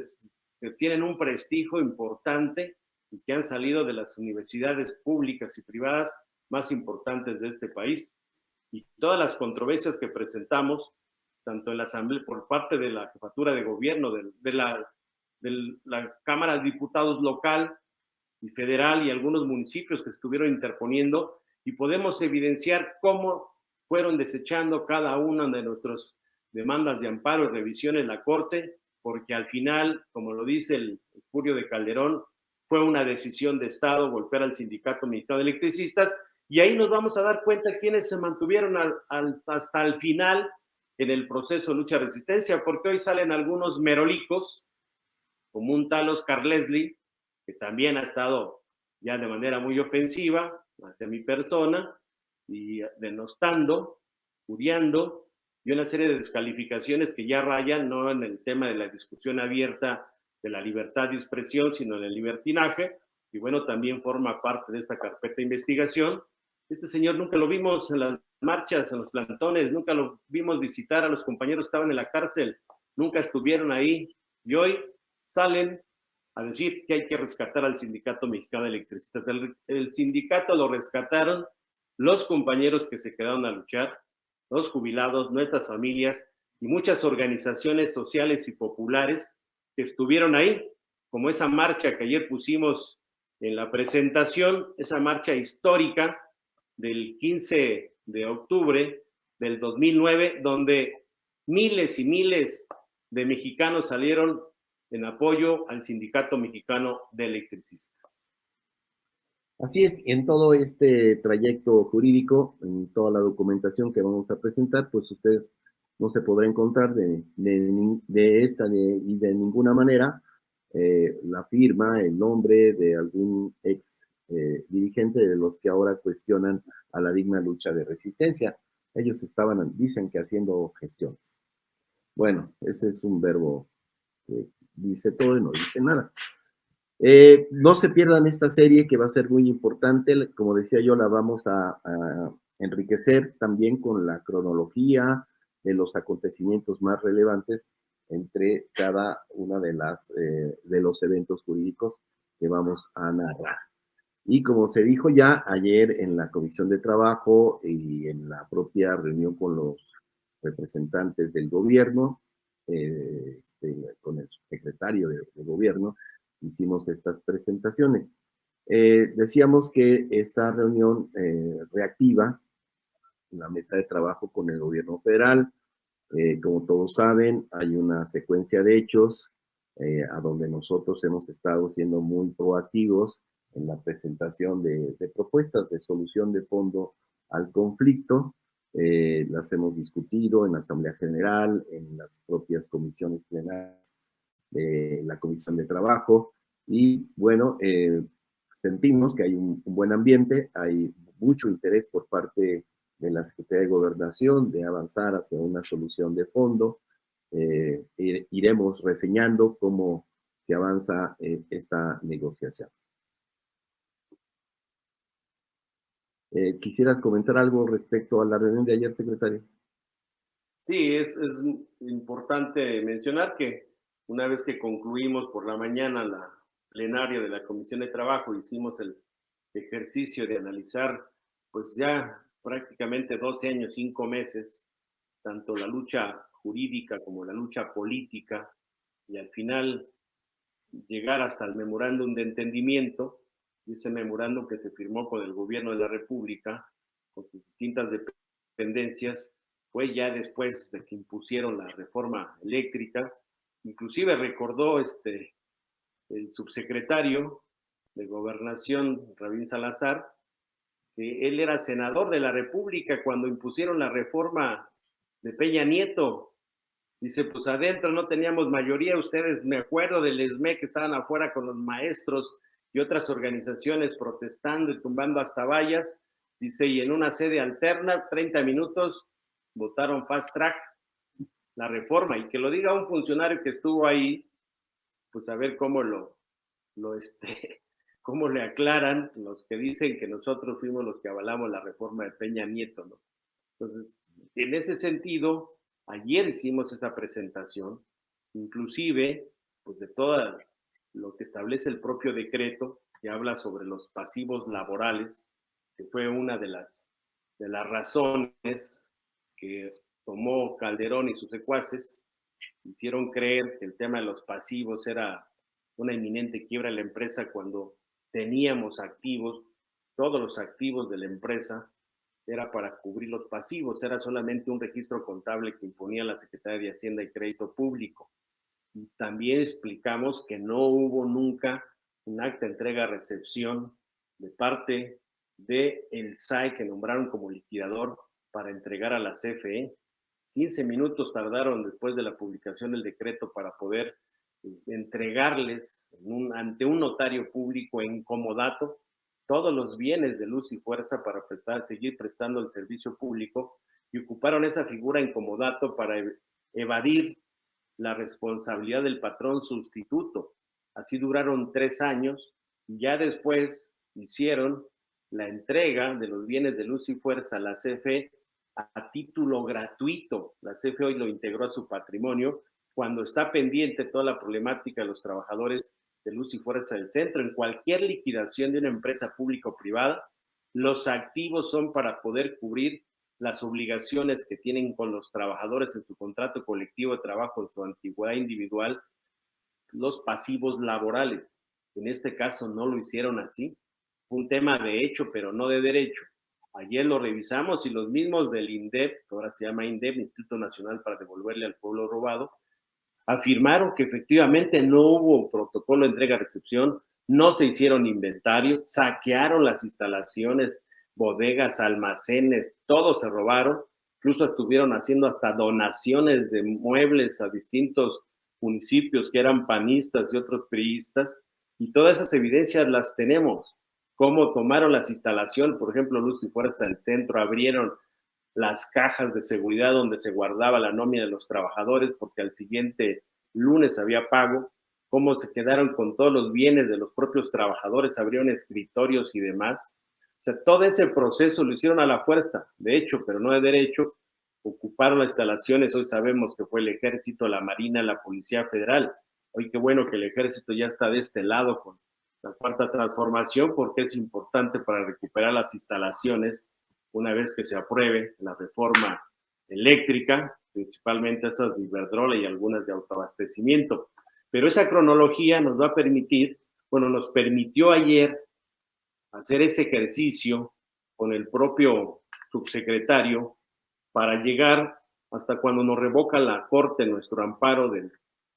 que tienen un prestigio importante y que han salido de las universidades públicas y privadas más importantes de este país. Y todas las controversias que presentamos, tanto en la Asamblea, por parte de la Jefatura de Gobierno, de la Cámara de Diputados local y federal y algunos municipios que estuvieron interponiendo, y podemos evidenciar cómo fueron desechando cada una de nuestras demandas de amparo y revisión en la Corte, porque al final, como lo dice el espurio de Calderón, fue una decisión de Estado golpear al Sindicato Mexicano de Electricistas, y ahí nos vamos a dar cuenta quiénes se mantuvieron hasta el final en el proceso de lucha-resistencia, porque hoy salen algunos merolicos, como un tal Oscar Leslie, que también ha estado ya de manera muy ofensiva hacia mi persona, y denostando, furiando, y una serie de descalificaciones que ya rayan no en el tema de la discusión abierta de la libertad de expresión, sino en el libertinaje, y bueno, también forma parte de esta carpeta de investigación. Este señor nunca lo vimos en las marchas, en los plantones, nunca lo vimos visitar a los compañeros que estaban en la cárcel, nunca estuvieron ahí, y hoy salen a decir que hay que rescatar al Sindicato Mexicano de Electricistas. El sindicato lo rescataron los compañeros que se quedaron a luchar, los jubilados, nuestras familias y muchas organizaciones sociales y populares que estuvieron ahí, como esa marcha que ayer pusimos en la presentación, esa marcha histórica del 15 de octubre del 2009, donde miles y miles de mexicanos salieron en apoyo al Sindicato Mexicano de Electricistas. Así es, en todo este trayecto jurídico, en toda la documentación que vamos a presentar, pues ustedes no se podrá encontrar de esta y de ninguna manera la firma, el nombre de algún ex dirigente de los que ahora cuestionan a la digna lucha de resistencia. Ellos dicen que haciendo gestiones. Bueno, ese es un verbo que dice todo y no dice nada. No se pierdan esta serie que va a ser muy importante. Como decía yo, la vamos a enriquecer también con la cronología de los acontecimientos más relevantes entre cada una de los eventos jurídicos que vamos a narrar. Y como se dijo ya ayer en la Comisión de Trabajo y en la propia reunión con los representantes del gobierno, con el secretario de gobierno, hicimos estas presentaciones. Decíamos que esta reunión reactiva la mesa de trabajo con el gobierno federal. Como todos saben, hay una secuencia de hechos a donde nosotros hemos estado siendo muy proactivos en la presentación de propuestas de solución de fondo al conflicto. Las hemos discutido en la Asamblea General, en las propias comisiones plenarias, la Comisión de Trabajo, y bueno, sentimos que hay un buen ambiente, hay mucho interés por parte de la Secretaría de Gobernación de avanzar hacia una solución de fondo. Iremos reseñando cómo se avanza esta negociación. ¿Quisieras comentar algo respecto a la reunión de ayer, secretario? Sí, es importante mencionar que una vez que concluimos por la mañana la plenaria de la Comisión de Trabajo, hicimos el ejercicio de analizar, pues ya prácticamente 12 años, 5 meses, tanto la lucha jurídica como la lucha política, y al final llegar hasta el memorándum de entendimiento, ese memorándum que se firmó con el gobierno de la República, con sus distintas dependencias, fue ya después de que impusieron la reforma eléctrica. Inclusive recordó el subsecretario de Gobernación, Rabín Salazar, que él era senador de la República cuando impusieron la reforma de Peña Nieto. Dice, pues adentro no teníamos mayoría, ustedes, me acuerdo del ESME que estaban afuera con los maestros y otras organizaciones protestando y tumbando hasta vallas. Dice, y en una sede alterna, 30 minutos, votaron fast track la reforma. Y que lo diga un funcionario que estuvo ahí, pues a ver cómo cómo le aclaran los que dicen que nosotros fuimos los que avalamos la reforma de Peña Nieto, ¿no? Entonces, en ese sentido, ayer hicimos esa presentación, inclusive, pues de todo lo que establece el propio decreto, que habla sobre los pasivos laborales, que fue una de las razones que tomó Calderón y sus secuaces, hicieron creer que el tema de los pasivos era una inminente quiebra de la empresa cuando teníamos activos, todos los activos de la empresa era para cubrir los pasivos, era solamente un registro contable que imponía la Secretaría de Hacienda y Crédito Público. Y también explicamos que no hubo nunca un acta de entrega-recepción de parte del SAE que nombraron como liquidador para entregar a la CFE. 15 minutos tardaron después de la publicación del decreto para poder entregarles ante un notario público en comodato todos los bienes de Luz y Fuerza para seguir prestando el servicio público, y ocuparon esa figura en comodato para evadir la responsabilidad del patrón sustituto. Así duraron 3 años y ya después hicieron la entrega de los bienes de Luz y Fuerza a la CFE a título gratuito. La CFE hoy lo integró a su patrimonio cuando está pendiente toda la problemática de los trabajadores de Luz y Fuerza del Centro. En cualquier liquidación de una empresa pública o privada, los activos son para poder cubrir las obligaciones que tienen con los trabajadores en su contrato colectivo de trabajo, en su antigüedad individual, los pasivos laborales. En este caso no lo hicieron así. Fue un tema de hecho, pero no de derecho. Ayer lo revisamos y los mismos del INDEP, que ahora se llama INDEP, Instituto Nacional para Devolverle al Pueblo Robado, afirmaron que efectivamente no hubo protocolo de entrega-recepción, no se hicieron inventarios, saquearon las instalaciones, bodegas, almacenes, todo se robaron, incluso estuvieron haciendo hasta donaciones de muebles a distintos municipios que eran panistas y otros priistas, y todas esas evidencias las tenemos. Cómo tomaron las instalaciones, por ejemplo, Luz y Fuerza del Centro, abrieron las cajas de seguridad donde se guardaba la nómina de los trabajadores porque al siguiente lunes había pago, cómo se quedaron con todos los bienes de los propios trabajadores, abrieron escritorios y demás. O sea, todo ese proceso lo hicieron a la fuerza, de hecho, pero no de derecho. Ocuparon las instalaciones, hoy sabemos que fue el Ejército, la Marina, la Policía Federal. Hoy qué bueno que el Ejército ya está de este lado con la cuarta transformación, porque es importante para recuperar las instalaciones una vez que se apruebe la reforma eléctrica, principalmente esas de Iberdrola y algunas de autoabastecimiento. Pero esa cronología nos va a permitir, bueno, nos permitió ayer hacer ese ejercicio con el propio subsecretario para llegar hasta cuando nos revoca la Corte nuestro amparo del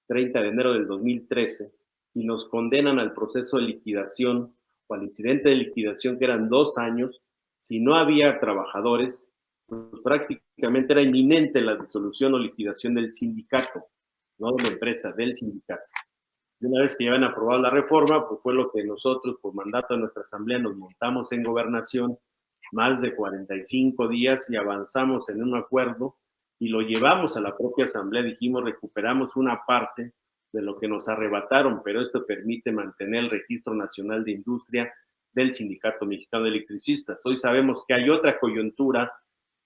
30 de enero del 2013 y nos condenan al proceso de liquidación o al incidente de liquidación, que eran 2 años. Si no había trabajadores, pues prácticamente era inminente la disolución o liquidación del sindicato, no de la empresa, del sindicato. Y una vez que ya habían aprobado la reforma, pues fue lo que nosotros, por mandato de nuestra asamblea, nos montamos en gobernación más de 45 días y avanzamos en un acuerdo y lo llevamos a la propia asamblea. Dijimos, recuperamos una parte de lo que nos arrebataron, pero esto permite mantener el Registro Nacional de Industria del Sindicato Mexicano de Electricistas. Hoy sabemos que hay otra coyuntura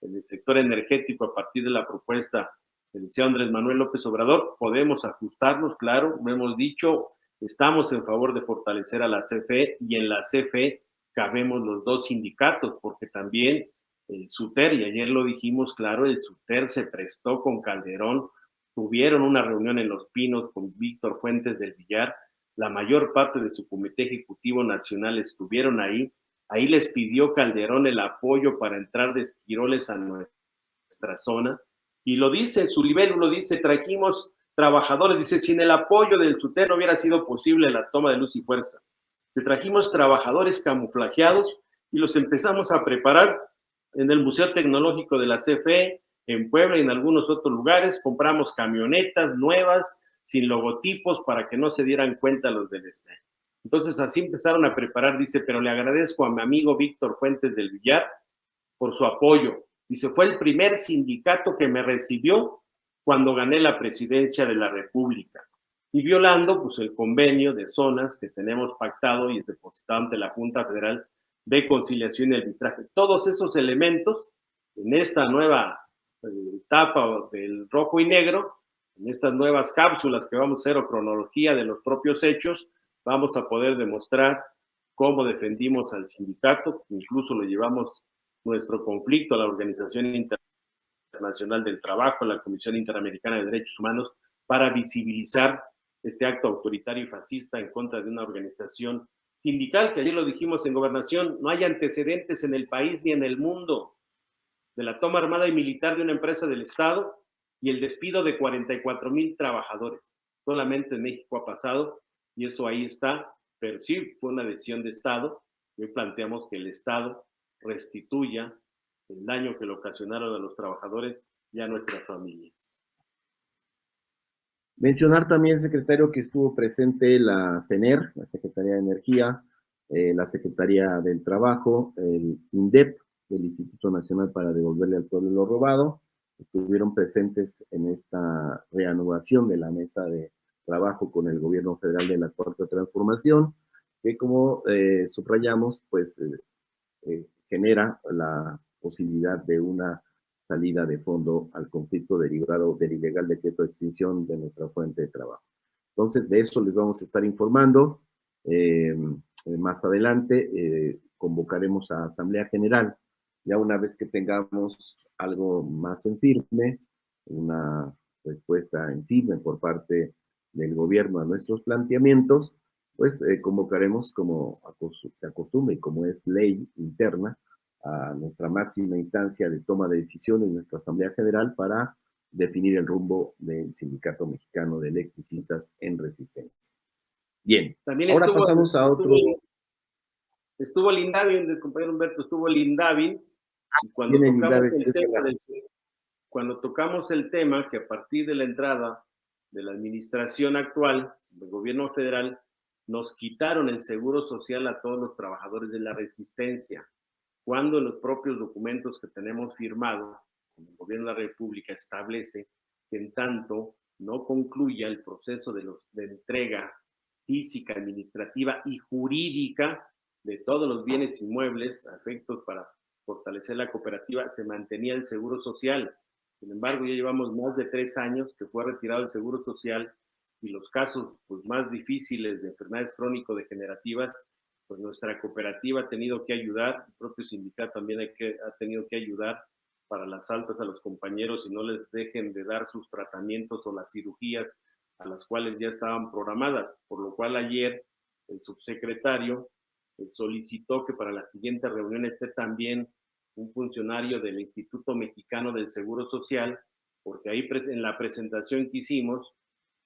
en el sector energético a partir de la propuesta del licenciado Andrés Manuel López Obrador. Podemos ajustarnos, claro, lo hemos dicho, estamos en favor de fortalecer a la CFE, y en la CFE cabemos los 2 sindicatos, porque también el SUTER, y ayer lo dijimos claro, el SUTER se prestó con Calderón, tuvieron una reunión en Los Pinos con Víctor Fuentes del Villar, la mayor parte de su comité ejecutivo nacional estuvieron ahí les pidió Calderón el apoyo para entrar de esquiroles a nuestra zona, y lo dice, Sullivan lo dice, trajimos trabajadores, dice, sin el apoyo del SUTER no hubiera sido posible la toma de Luz y Fuerza. Se trajimos trabajadores camuflajeados y los empezamos a preparar en el Museo Tecnológico de la CFE, en Puebla y en algunos otros lugares. Compramos camionetas nuevas, sin logotipos, para que no se dieran cuenta los del este. Entonces así empezaron a preparar, dice, pero le agradezco a mi amigo Víctor Fuentes del Villar por su apoyo. Dice, fue el primer sindicato que me recibió cuando gané la presidencia de la República. Y violando pues el convenio de zonas que tenemos pactado y depositado ante la Junta Federal de Conciliación y Arbitraje. Todos esos elementos en esta nueva etapa del rojo y negro, en estas nuevas cápsulas que vamos a hacer o cronología de los propios hechos, vamos a poder demostrar cómo defendimos al sindicato, incluso lo llevamos nuestro conflicto a la Organización Internacional del Trabajo, a la Comisión Interamericana de Derechos Humanos, para visibilizar este acto autoritario y fascista en contra de una organización sindical, que ayer lo dijimos en Gobernación, no hay antecedentes en el país ni en el mundo de la toma armada y militar de una empresa del Estado y el despido de 44,000 trabajadores. Solamente en México ha pasado, y eso ahí está, pero sí fue una decisión de Estado. Hoy planteamos que el Estado restituya el daño que le ocasionaron a los trabajadores y a nuestras familias. Mencionar también, secretario, que estuvo presente la CENER, la Secretaría de Energía, la Secretaría del Trabajo, el INDEP, del Instituto Nacional para Devolverle al Pueblo lo Robado. Estuvieron presentes en esta reanudación de la mesa de trabajo con el gobierno federal de la Cuarta Transformación, que como subrayamos, pues genera la posibilidad de una salida de fondo al conflicto derivado del ilegal decreto de extinción de nuestra fuente de trabajo. Entonces, de eso les vamos a estar informando. Más adelante convocaremos a Asamblea General, ya una vez que tengamos algo más en firme, una respuesta en firme por parte del gobierno a nuestros planteamientos, pues convocaremos, como se acostumbra y como es ley interna, a nuestra máxima instancia de toma de decisiones, nuestra Asamblea General, para definir el rumbo del Sindicato Mexicano de Electricistas en Resistencia. Bien, también ahora pasamos a otro... Estuvo el INDAVIN, el compañero Humberto, estuvo el INDAVIN, y cuando tocamos el tema que a partir de la entrada de la administración actual del gobierno federal, nos quitaron el seguro social a todos los trabajadores de la resistencia, cuando en los propios documentos que tenemos firmados, el gobierno de la República establece que en tanto no concluya el proceso de entrega física, administrativa y jurídica de todos los bienes inmuebles a efectos para fortalecer la cooperativa, se mantenía el seguro social. Sin embargo, ya llevamos más de 3 años que fue retirado el seguro social, y los casos pues, más difíciles de enfermedades crónico-degenerativas, pues nuestra cooperativa ha tenido que ayudar, el propio sindicato también ha tenido que ayudar para las altas a los compañeros y no les dejen de dar sus tratamientos o las cirugías a las cuales ya estaban programadas, por lo cual ayer el subsecretario solicitó que para la siguiente reunión esté también un funcionario del Instituto Mexicano del Seguro Social, porque ahí en la presentación que hicimos,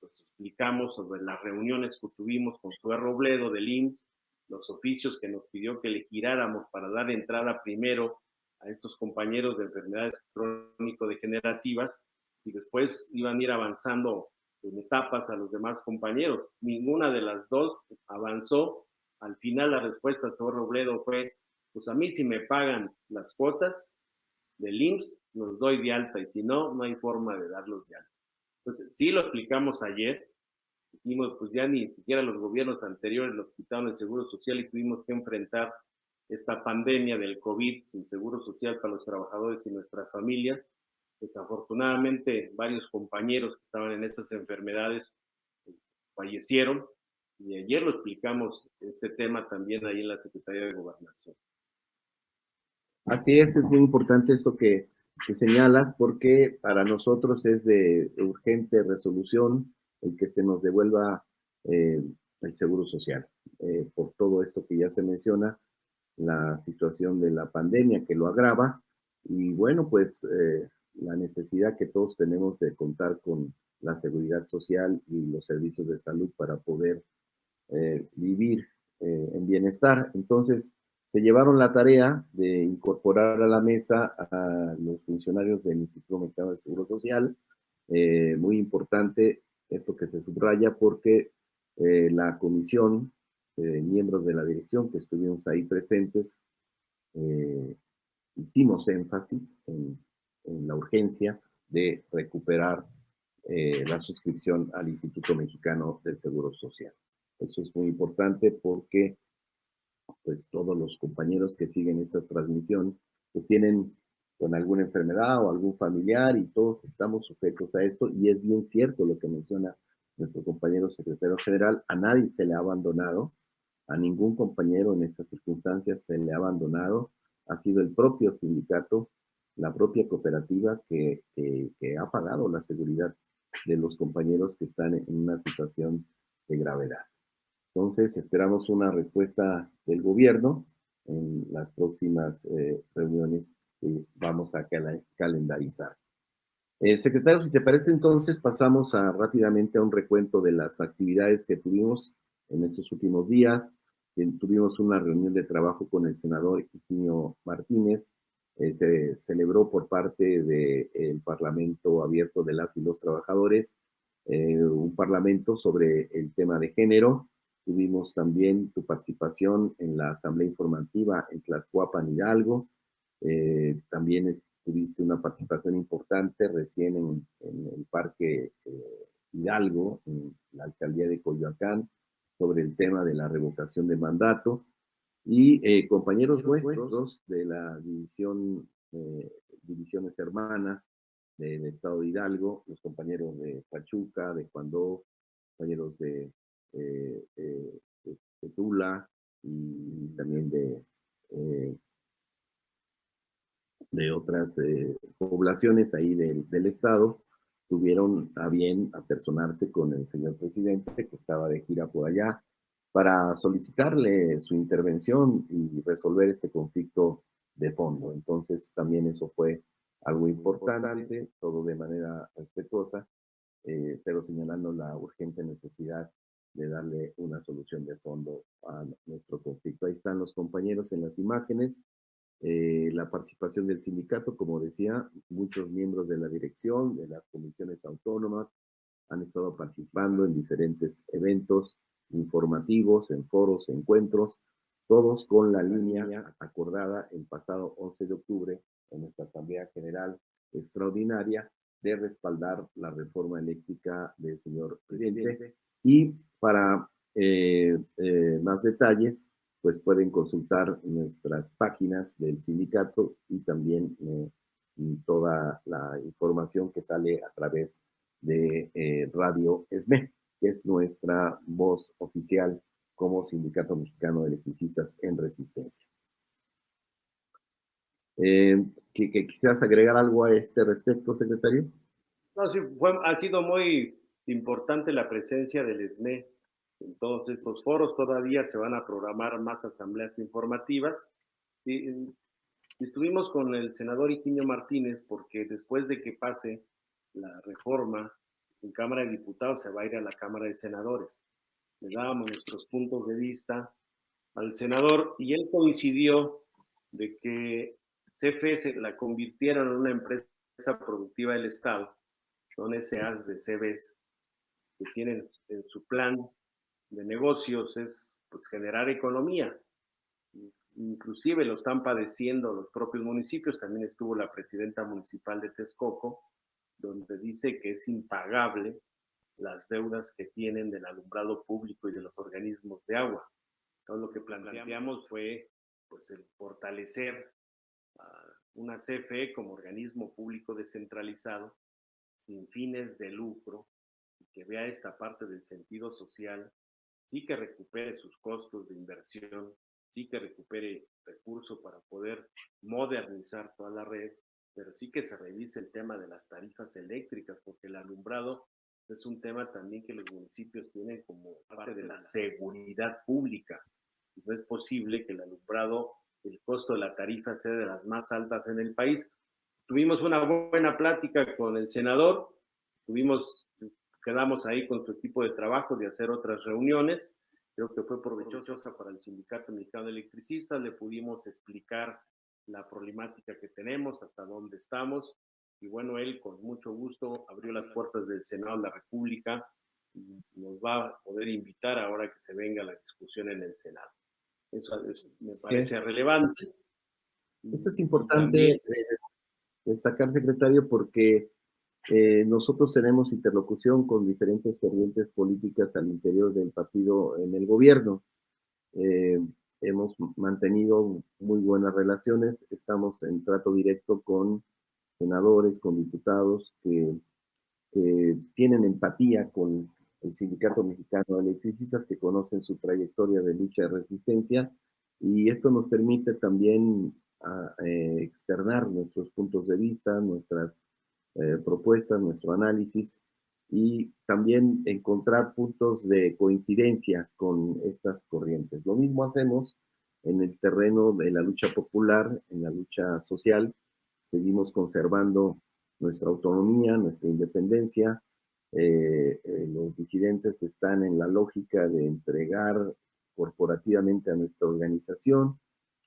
pues explicamos sobre las reuniones que tuvimos con Sue Robledo del IMSS, los oficios que nos pidió que le giráramos para dar entrada primero a estos compañeros de enfermedades crónico-degenerativas y después iban a ir avanzando en etapas a los demás compañeros. Ninguna de las dos avanzó. Al final la respuesta de Sue Robledo fue, pues a mí si me pagan las cuotas del IMSS, los doy de alta y si no, no hay forma de darlos de alta. Entonces, sí lo explicamos ayer, dijimos, pues ya ni siquiera los gobiernos anteriores nos quitaron el seguro social y tuvimos que enfrentar esta pandemia del COVID sin seguro social para los trabajadores y nuestras familias. Desafortunadamente, varios compañeros que estaban en estas enfermedades fallecieron y ayer lo explicamos este tema también ahí en la Secretaría de Gobernación. Así es muy importante esto que señalas, porque para nosotros es de urgente resolución el que se nos devuelva el seguro social, por todo esto que ya se menciona, la situación de la pandemia que lo agrava, y bueno, pues la necesidad que todos tenemos de contar con la seguridad social y los servicios de salud para poder vivir en bienestar. Entonces, se llevaron la tarea de incorporar a la mesa a los funcionarios del Instituto Mexicano del Seguro Social. Muy importante esto que se subraya porque la comisión, miembros de la dirección que estuvimos ahí presentes, hicimos énfasis en la urgencia de recuperar la suscripción al Instituto Mexicano del Seguro Social. Eso es muy importante porque pues todos los compañeros que siguen esta transmisión pues tienen con alguna enfermedad o algún familiar y todos estamos sujetos a esto, y es bien cierto lo que menciona nuestro compañero secretario general, a nadie se le ha abandonado, a ningún compañero en estas circunstancias se le ha abandonado, ha sido el propio sindicato, la propia cooperativa que ha pagado la seguridad de los compañeros que están en una situación de gravedad. Entonces, esperamos una respuesta del gobierno en las próximas reuniones que vamos a calendarizar. Secretario, si te parece, entonces pasamos rápidamente a un recuento de las actividades que tuvimos en estos últimos días. Tuvimos una reunión de trabajo con el senador Higinio Martínez. Se celebró por parte del Parlamento Abierto de las y los Trabajadores un parlamento sobre el tema de género. Tuvimos también tu participación en la asamblea informativa en Tlaxcuapan, Hidalgo. También tuviste una participación importante recién en el Parque Hidalgo, en la alcaldía de Coyoacán, sobre el tema de la revocación de mandato. Y compañeros nuestros de la divisiones hermanas del estado de Hidalgo, los compañeros de Pachuca, de Cuandó, compañeros de Tula y también de otras poblaciones ahí del estado, tuvieron a bien apersonarse con el señor presidente que estaba de gira por allá para solicitarle su intervención y resolver ese conflicto de fondo. Entonces también eso fue algo importante, todo de manera respetuosa, pero señalando la urgente necesidad de darle una solución de fondo a nuestro conflicto. Ahí están los compañeros en las imágenes. La participación del sindicato, como decía, muchos miembros de la dirección, de las comisiones autónomas, han estado participando en diferentes eventos informativos, en foros, encuentros, todos con la línea acordada el pasado 11 de octubre en nuestra Asamblea General Extraordinaria de respaldar la reforma eléctrica del señor presidente. Y para más detalles, pues pueden consultar nuestras páginas del sindicato y también toda la información que sale a través de Radio ESME, que es nuestra voz oficial como Sindicato Mexicano de Electricistas en Resistencia. ¿Que quisieras agregar algo a este respecto, secretario? No, sí, ha sido muy importante la presencia del SME en todos estos foros. Todavía se van a programar más asambleas informativas. Y estuvimos con el senador Higinio Martínez porque después de que pase la reforma en Cámara de Diputados se va a ir a la Cámara de Senadores. Le dábamos nuestros puntos de vista al senador y él coincidió de que CFE se la convirtieron en una empresa productiva del Estado. Son SAs de CBs que tienen en su plan de negocios es pues, generar economía. Inclusive lo están padeciendo los propios municipios. También estuvo la presidenta municipal de Texcoco, donde dice que es impagable las deudas que tienen del alumbrado público y de los organismos de agua. Entonces lo que planteamos fue pues, el fortalecer una CFE como organismo público descentralizado, sin fines de lucro, y que vea esta parte del sentido social, sí que recupere sus costos de inversión, sí que recupere recursos para poder modernizar toda la red, pero sí que se revise el tema de las tarifas eléctricas, porque el alumbrado es un tema también que los municipios tienen como parte de la seguridad pública. No es posible que el alumbrado, el costo de la tarifa sea de las más altas en el país. Tuvimos una buena plática con el senador, quedamos ahí con su equipo de trabajo de hacer otras reuniones. Creo que fue provechosa para el Sindicato Mexicano de Electricistas. Le pudimos explicar la problemática que tenemos, hasta dónde estamos. Y bueno, él con mucho gusto abrió las puertas del Senado de la República y nos va a poder invitar ahora que se venga la discusión en el Senado. Eso me parece relevante. Eso es importante destacar, secretario, porque nosotros tenemos interlocución con diferentes corrientes políticas al interior del partido en el gobierno. Hemos mantenido muy buenas relaciones, estamos en trato directo con senadores, con diputados que tienen empatía con el Sindicato Mexicano de Electricistas, que conocen su trayectoria de lucha y resistencia, y esto nos permite también externar nuestros puntos de vista, nuestras propuestas, nuestro análisis, y también encontrar puntos de coincidencia con estas corrientes. Lo mismo hacemos en el terreno de la lucha popular, en la lucha social. Seguimos conservando nuestra autonomía, nuestra independencia. Los disidentes están en la lógica de entregar corporativamente a nuestra organización,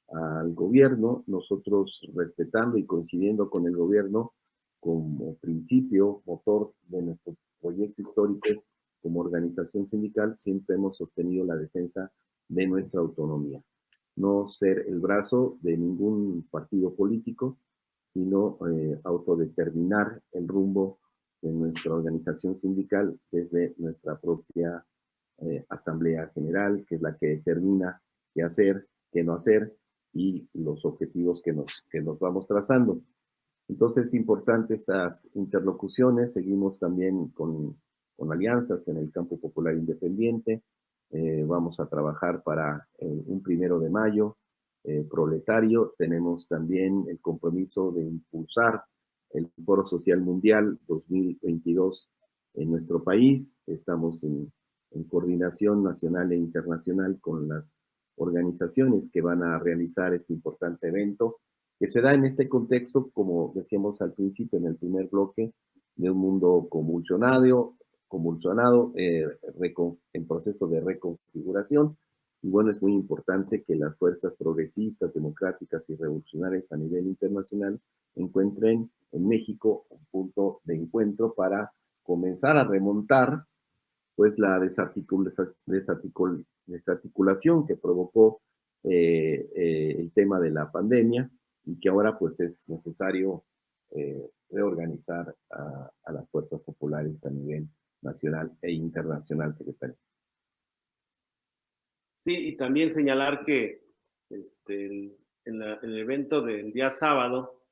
al gobierno, nosotros respetando y coincidiendo con el gobierno como principio, motor de nuestro proyecto histórico como organización sindical, siempre hemos sostenido la defensa de nuestra autonomía. No ser el brazo de ningún partido político, sino autodeterminar el rumbo de nuestra organización sindical desde nuestra propia Asamblea General, que es la que determina qué hacer, qué no hacer y los objetivos que nos vamos trazando. Entonces es importante estas interlocuciones, seguimos también con alianzas en el campo popular independiente, vamos a trabajar para un 1 de mayo proletario, tenemos también el compromiso de impulsar el Foro Social Mundial 2022 en nuestro país, estamos en coordinación nacional e internacional con las organizaciones que van a realizar este importante evento, que se da en este contexto, como decíamos al principio en el primer bloque, de un mundo convulsionado, en proceso de reconfiguración. Y bueno, es muy importante que las fuerzas progresistas, democráticas y revolucionarias a nivel internacional encuentren en México un punto de encuentro para comenzar a remontar pues la desarticulación que provocó el tema de la pandemia y que ahora pues es necesario reorganizar a las fuerzas populares a nivel nacional e internacional, secretario. Sí, y también señalar que en el evento del día sábado,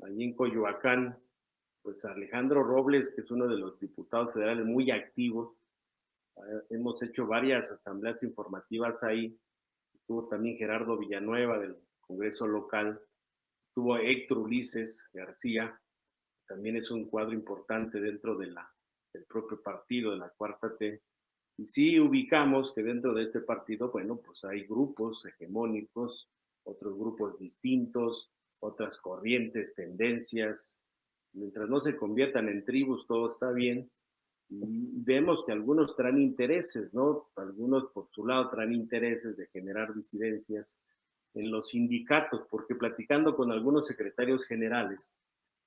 allí en Coyoacán, pues Alejandro Robles, que es uno de los diputados federales muy activos, hemos hecho varias asambleas informativas ahí, estuvo también Gerardo Villanueva del Congreso local, estuvo Héctor Ulises García, también es un cuadro importante dentro de la del propio partido de la Cuarta T. Y sí ubicamos que dentro de este partido, bueno, pues hay grupos hegemónicos, otros grupos distintos, otras corrientes, tendencias. Mientras no se conviertan en tribus, todo está bien. Y vemos que algunos traen intereses, ¿no? Algunos por su lado traen intereses de generar disidencias en los sindicatos, porque platicando con algunos secretarios generales,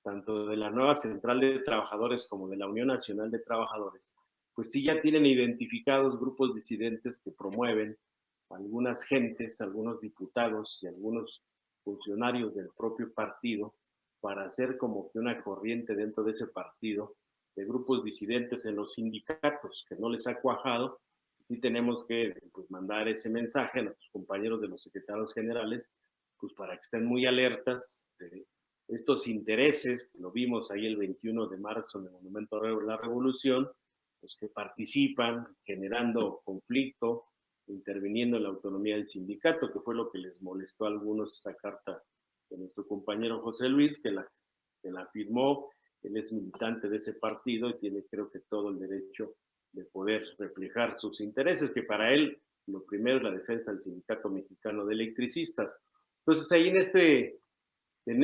tanto de la nueva Central de Trabajadores como de la Unión Nacional de Trabajadores, pues sí ya tienen identificados grupos disidentes que promueven algunas gentes, algunos diputados y algunos funcionarios del propio partido para hacer como que una corriente dentro de ese partido de grupos disidentes en los sindicatos que no les ha cuajado. Sí tenemos que pues, mandar ese mensaje a nuestros compañeros de los secretarios generales, pues para que estén muy alertas de estos intereses, que lo vimos ahí el 21 de marzo en el Monumento de la Revolución, pues que participan generando conflicto, interviniendo en la autonomía del sindicato, que fue lo que les molestó a algunos esta carta de nuestro compañero José Luis, que la firmó. Él es militante de ese partido y tiene, creo que, todo el derecho de poder reflejar sus intereses, que para él lo primero es la defensa del Sindicato Mexicano de Electricistas. Entonces, ahí en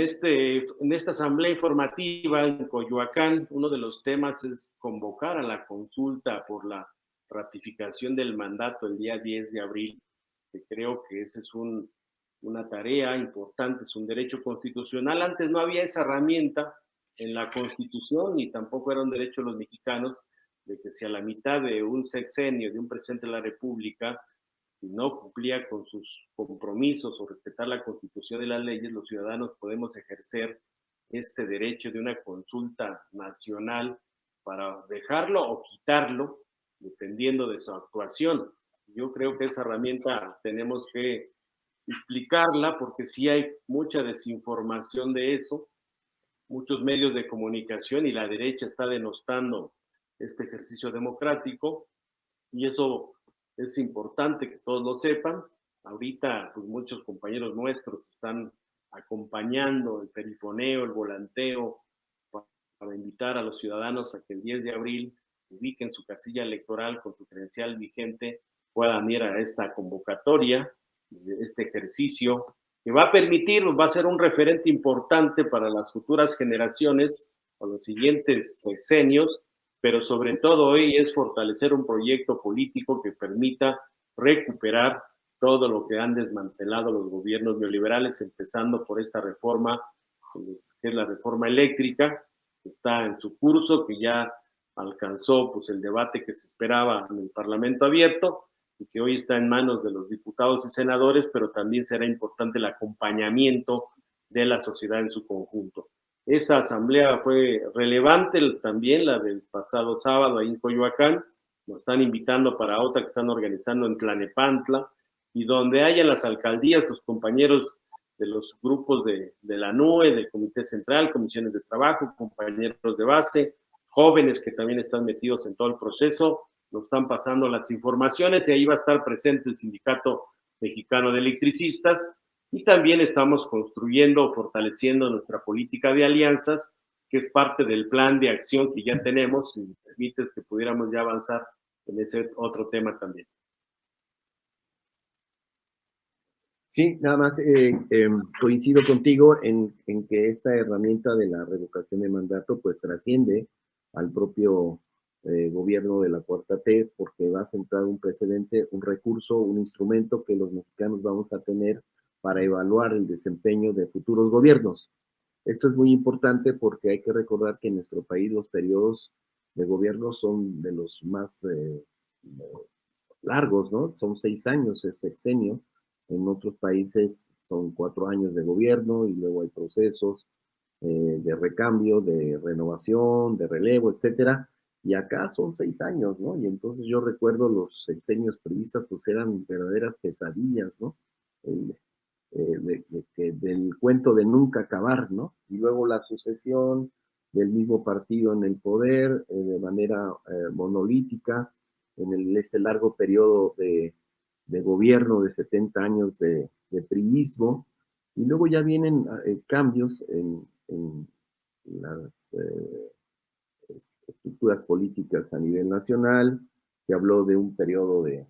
esta asamblea informativa en Coyoacán, uno de los temas es convocar a la consulta por la ratificación del mandato el día 10 de abril, que creo que esa es una tarea importante, es un derecho constitucional. Antes no había esa herramienta en la Constitución y tampoco era un derecho de los mexicanos de que si a la mitad de un sexenio de un presidente de la República si no cumplía con sus compromisos o respetar la Constitución y las leyes, los ciudadanos podemos ejercer este derecho de una consulta nacional para dejarlo o quitarlo, dependiendo de su actuación. Yo creo que esa herramienta tenemos que explicarla porque sí hay mucha desinformación de eso, muchos medios de comunicación y la derecha está denostando este ejercicio democrático y eso es importante que todos lo sepan. Ahorita, pues muchos compañeros nuestros están acompañando el perifoneo, el volanteo, para invitar a los ciudadanos a que el 10 de abril ubiquen su casilla electoral con su credencial vigente, puedan ir a esta convocatoria, este ejercicio, que va a permitir, va a ser un referente importante para las futuras generaciones o los siguientes sexenios, pero sobre todo hoy es fortalecer un proyecto político que permita recuperar todo lo que han desmantelado los gobiernos neoliberales, empezando por esta reforma, que es la reforma eléctrica, que está en su curso, que ya alcanzó pues, el debate que se esperaba en el Parlamento abierto y que hoy está en manos de los diputados y senadores, pero también será importante el acompañamiento de la sociedad en su conjunto. Esa asamblea fue relevante también, la del pasado sábado ahí en Coyoacán. Nos están invitando para otra que están organizando en Tlanepantla y donde haya las alcaldías, los compañeros de los grupos de la NUE, del Comité Central, comisiones de trabajo, compañeros de base, jóvenes que también están metidos en todo el proceso, nos están pasando las informaciones y ahí va a estar presente el Sindicato Mexicano de Electricistas. Y también estamos construyendo, fortaleciendo nuestra política de alianzas, que es parte del plan de acción que ya tenemos, si me permites que pudiéramos ya avanzar en ese otro tema también. Sí, nada más coincido contigo en que esta herramienta de la revocación de mandato pues trasciende al propio gobierno de la Cuarta T porque va a sentar un precedente, un recurso, un instrumento que los mexicanos vamos a tener para evaluar el desempeño de futuros gobiernos. Esto es muy importante porque hay que recordar que en nuestro país los periodos de gobierno son de los más largos, ¿no? Son 6 años, es sexenio. En otros países son 4 años de gobierno y luego hay procesos de recambio, de renovación, de relevo, etcétera. Y acá son 6 años, ¿no? Y entonces yo recuerdo los sexenios priistas, pues eran verdaderas pesadillas, ¿no? Del cuento de nunca acabar, ¿no? Y luego la sucesión del mismo partido en el poder de manera monolítica, en ese largo periodo de gobierno de 70 años de priismo, y luego ya vienen cambios en las estructuras políticas a nivel nacional, que habló de un periodo de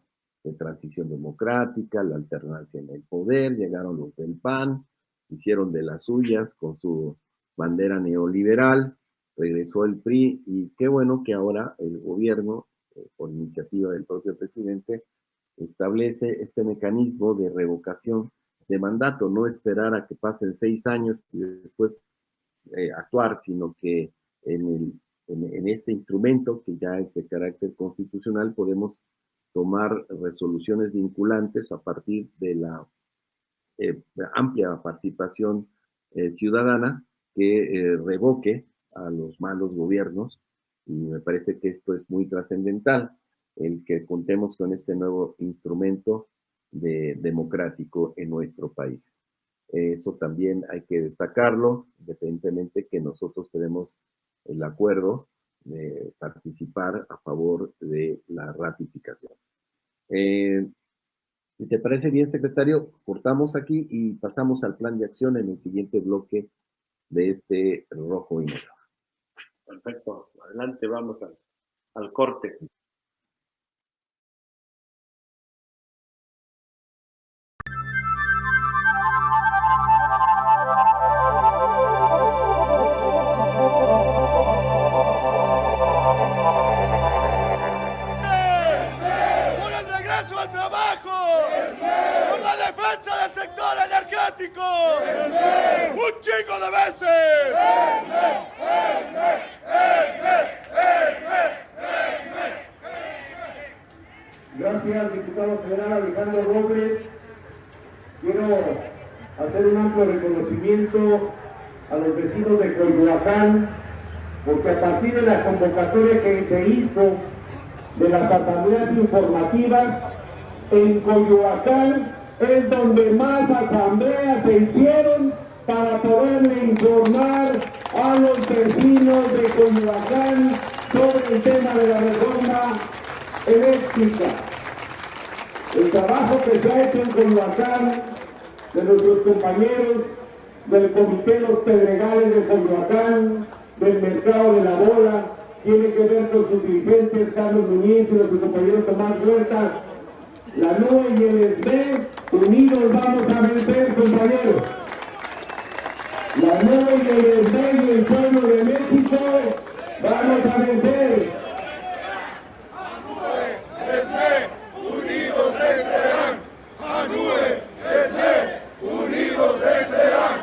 transición democrática, la alternancia en el poder, llegaron los del PAN, hicieron de las suyas con su bandera neoliberal, regresó el PRI y qué bueno que ahora el gobierno, por iniciativa del propio presidente, establece este mecanismo de revocación de mandato, no esperar a que pasen 6 años y después actuar, sino que en este instrumento, que ya es de carácter constitucional, podemos tomar resoluciones vinculantes a partir de la amplia participación ciudadana que revoque a los malos gobiernos, y me parece que esto es muy trascendental, el que contemos con este nuevo instrumento democrático en nuestro país. Eso también hay que destacarlo, independientemente que nosotros tenemos el acuerdo de participar a favor de la ratificación. Si te parece bien, secretario, cortamos aquí y pasamos al plan de acción en el siguiente bloque de este rojo y negro. Perfecto, adelante, vamos al corte. ¡Al trabajo! ¡Por la defensa del sector energético! ¡Un chingo de veces! Gracias, diputado federal Alejandro Robles. Quiero hacer un amplio reconocimiento a los vecinos de Coyoacán, porque a partir de la convocatoria que se hizo de las asambleas informativas, en Coyoacán es donde más asambleas se hicieron para poderle informar a los vecinos de Coyoacán sobre el tema de la reforma eléctrica. El trabajo que se ha hecho en Coyoacán de nuestros compañeros del Comité de los Pedregales de Coyoacán, del Mercado de la Bola, tiene que ver con sus dirigentes Carlos Muñiz y nuestro compañero Tomás Huerta. La NUE y el ESME, unidos vamos a vencer, compañeros. La NUE y el ESME y el pueblo de México, vamos a vencer. ANUE, ESME, unidos vencerán. ANUE, ESME, unidos vencerán.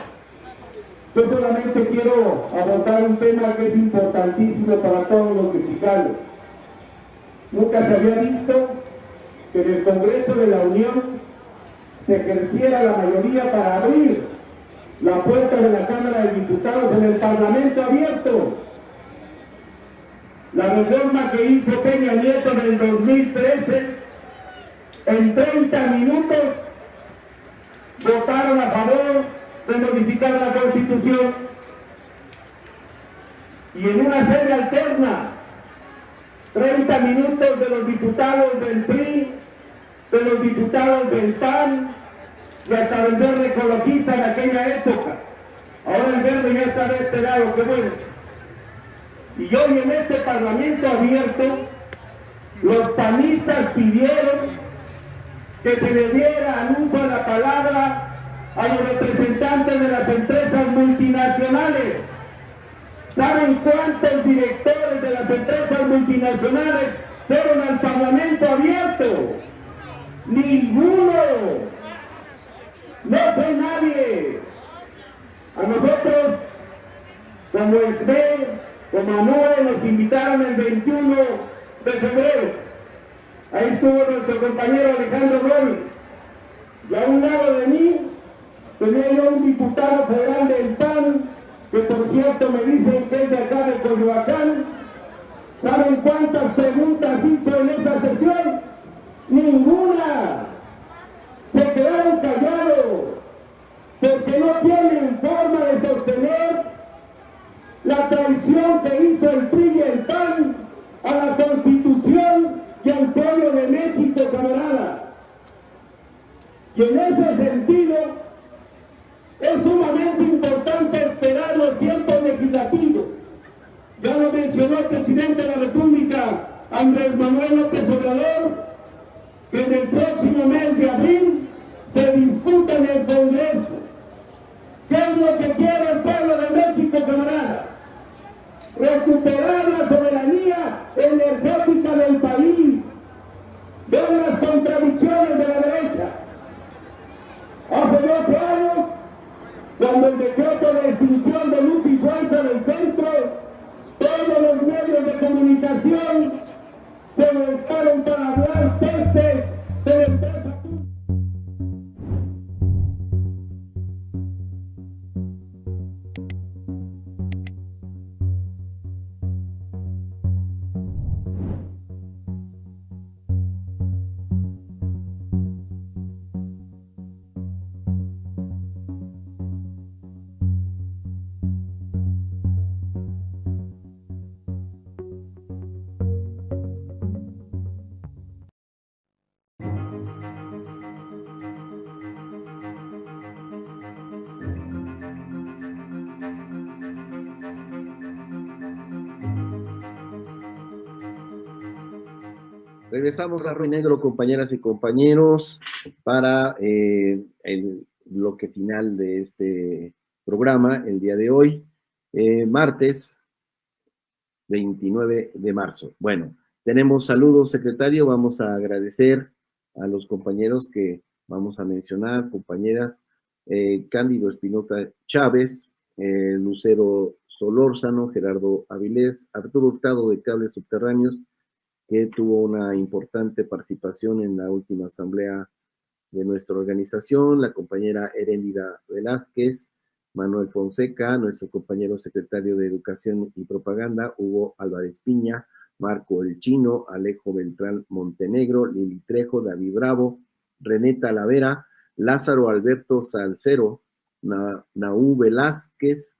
Yo solamente quiero abordar un tema que es importantísimo para todos los mexicanos. Nunca se había visto que en el Congreso de la Unión se ejerciera la mayoría para abrir la puerta de la Cámara de Diputados en el Parlamento abierto. La reforma que hizo Peña Nieto en el 2013, en 30 minutos votaron a favor de modificar la Constitución, y en una sede alterna 30 minutos de los diputados del PRI, de los diputados del PAN y hasta del Verde Ecologista en aquella época. Ahora el Verde ya está de este lado, qué bueno. Y hoy en este Parlamento abierto, los panistas pidieron que se le diera al uso de la palabra a los representantes de las empresas multinacionales. ¿Saben cuántos directores de las empresas multinacionales fueron al Parlamento abierto? ¡Ninguno! No fue nadie. A nosotros, como ESME, como ANUE, nos invitaron el 21 de febrero. Ahí estuvo nuestro compañero Alejandro Robles. Y a un lado de mí tenía yo un diputado federal del PAN, que por cierto me dicen que es de acá de Coyoacán. ¿Saben cuántas preguntas hizo en esa sesión? ¡Ninguna! Se quedaron callados, porque no tienen forma de sostener la traición que hizo el PRI y el PAN a la Constitución y al pueblo de México, camarada. Y en ese sentido, es sumamente importante esperar los tiempos legislativos. Ya lo mencionó el presidente de la República, Andrés Manuel López Obrador, que en el próximo mes de abril se discuta en el Congreso. ¿Qué es lo que quiere el pueblo de México, camaradas? Recuperar la soberanía energética del país. Vean las contradicciones de la derecha. Hace 12 años, cuando el decreto de extinción de luz y fuerza del centro, todos los medios de comunicación se volcaron para hablar pestes de la empresa. Regresamos a Rojo y Negro, compañeras y compañeros, para el bloque final de este programa, el día de hoy, martes 29 de marzo. Bueno, tenemos saludos, secretario. Vamos a agradecer a los compañeros que vamos a mencionar, compañeras, Cándido Espinosa Chávez, Lucero Solórzano, Gerardo Avilés, Arturo Hurtado de Cables Subterráneos, que tuvo una importante participación en la última asamblea de nuestra organización, la compañera Heréndida Velázquez, Manuel Fonseca, nuestro compañero secretario de Educación y Propaganda, Hugo Álvarez Piña, Marco El Chino, Alejo Beltrán Montenegro, Lili Trejo, David Bravo, René Talavera, Lázaro Alberto Salcero, Naú Velázquez,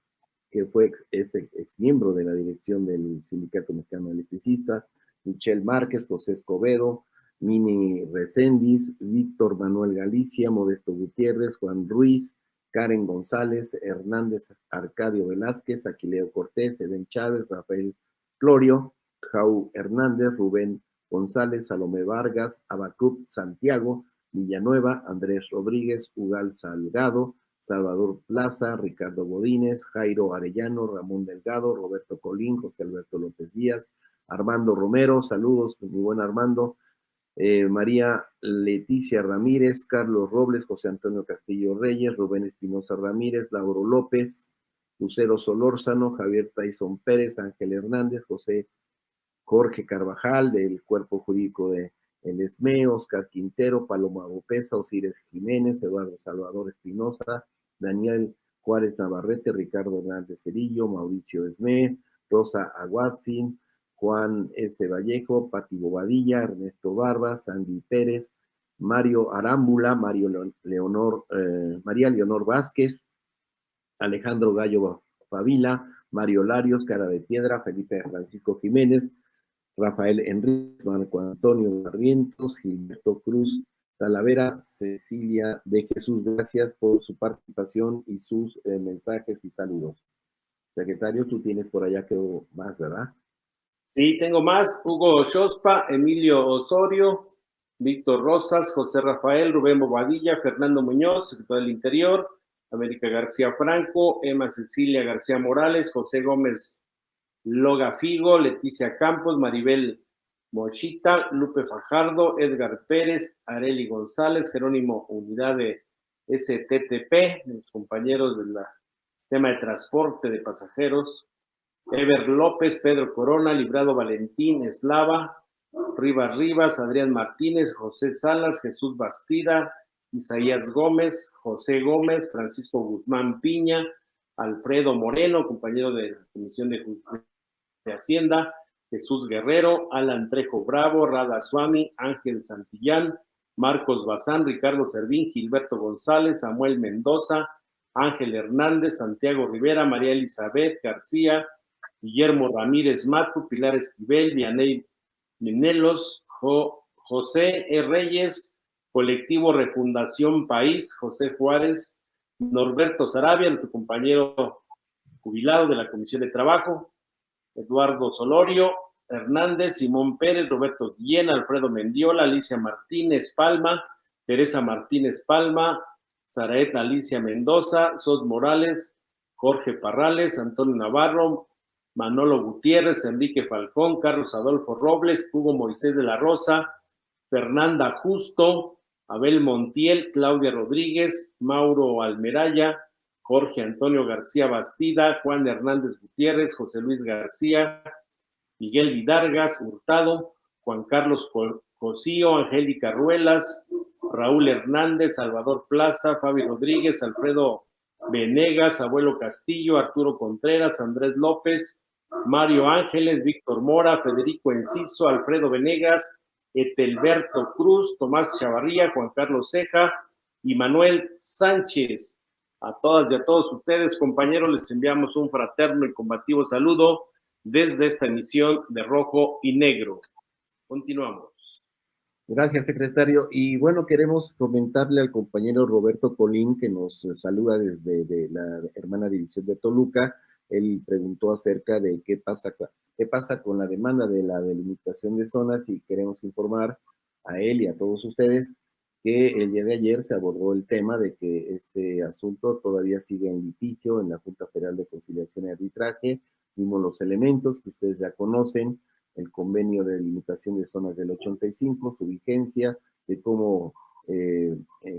que fue ex miembro de la dirección del Sindicato Mexicano de Electricistas, Michelle Márquez, José Escobedo, Mini Recendis, Víctor Manuel Galicia, Modesto Gutiérrez, Juan Ruiz, Karen González, Hernández Arcadio Velázquez, Aquileo Cortés, Eden Chávez, Rafael Florio, Jau Hernández, Rubén González, Salomé Vargas, Abacuc Santiago, Villanueva, Andrés Rodríguez, Ugal Salgado, Salvador Plaza, Ricardo Godínez, Jairo Arellano, Ramón Delgado, Roberto Colín, José Alberto López Díaz, Armando Romero, saludos, mi buen Armando, María Leticia Ramírez, Carlos Robles, José Antonio Castillo Reyes, Rubén Espinosa Ramírez, Lauro López, Lucero Solórzano, Javier Tyson Pérez, Ángel Hernández, José Jorge Carvajal, del Cuerpo Jurídico de el ESME, Oscar Quintero, Paloma Opesa, Osiris Jiménez, Eduardo Salvador Espinosa, Daniel Juárez Navarrete, Ricardo Hernández Cerillo, Mauricio Esmé, Rosa Aguadzin, Juan S. Vallejo, Pati Bobadilla, Ernesto Barbas, Sandy Pérez, Mario Arámbula, María Leonor Vázquez, Alejandro Gallo Favila, Mario Larios, Cara de Piedra, Felipe Francisco Jiménez, Rafael Enríquez, Marco Antonio Barrientos, Gilberto Cruz Talavera, Cecilia de Jesús, gracias por su participación y sus mensajes y saludos. Secretario, tú tienes por allá que más, ¿verdad? Sí, tengo más. Hugo Xospa, Emilio Osorio, Víctor Rosas, José Rafael, Rubén Bobadilla, Fernando Muñoz, secretario del Interior, América García Franco, Emma Cecilia García Morales, José Gómez Loga Figo, Leticia Campos, Maribel Mochita, Lupe Fajardo, Edgar Pérez, Areli González, Jerónimo Unidad de STTP, los compañeros del sistema de transporte de pasajeros, Ever López, Pedro Corona, Librado Valentín, Eslava, Rivas, Adrián Martínez, José Salas, Jesús Bastida, Isaías Gómez, José Gómez, Francisco Guzmán Piña, Alfredo Moreno, compañero de la Comisión de Hacienda, Jesús Guerrero, Alan Trejo Bravo, Rada Suami, Ángel Santillán, Marcos Bazán, Ricardo Servín, Gilberto González, Samuel Mendoza, Ángel Hernández, Santiago Rivera, María Elizabeth García, Guillermo Ramírez Matu, Pilar Esquivel, Vianey Minelos, José E. Reyes, Colectivo Refundación País, José Juárez, Norberto Sarabia, nuestro compañero jubilado de la Comisión de Trabajo, Eduardo Solorio Hernández, Simón Pérez, Roberto Guillén, Alfredo Mendiola, Alicia Martínez Palma, Teresa Martínez Palma, Saraeta Alicia Mendoza, Sos Morales, Jorge Parrales, Antonio Navarro, Manolo Gutiérrez, Enrique Falcón, Carlos Adolfo Robles, Hugo Moisés de la Rosa, Fernanda Justo, Abel Montiel, Claudia Rodríguez, Mauro Almeraya, Jorge Antonio García Bastida, Juan Hernández Gutiérrez, José Luis García, Miguel Vidargas Hurtado, Juan Carlos Cosío, Angélica Ruelas, Raúl Hernández, Salvador Plaza, Fabi Rodríguez, Alfredo Venegas, Abuelo Castillo, Arturo Contreras, Andrés López, Mario Ángeles, Víctor Mora, Federico Enciso, Alfredo Venegas, Etelberto Cruz, Tomás Chavarría, Juan Carlos Ceja y Manuel Sánchez. A todas y a todos ustedes, compañeros, les enviamos un fraterno y combativo saludo desde esta emisión de Rojo y Negro. Continuamos. Gracias, secretario. Y bueno, queremos comentarle al compañero Roberto Colín, que nos saluda desde la hermana división de Toluca. Él preguntó acerca de qué pasa con la demanda de la delimitación de zonas, y queremos informar a él y a todos ustedes que el día de ayer se abordó el tema de que este asunto todavía sigue en litigio en la Junta Federal de Conciliación y Arbitraje. Vimos los elementos que ustedes ya conocen, el convenio de delimitación de zonas del 85, su vigencia, de cómo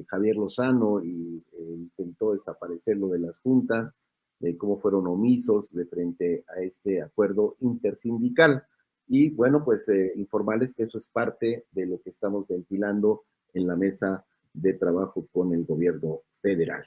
Javier Lozano intentó desaparecerlo de las juntas, de cómo fueron omisos de frente a este acuerdo intersindical. Y bueno, pues informarles que eso es parte de lo que estamos ventilando en la mesa de trabajo con el gobierno federal.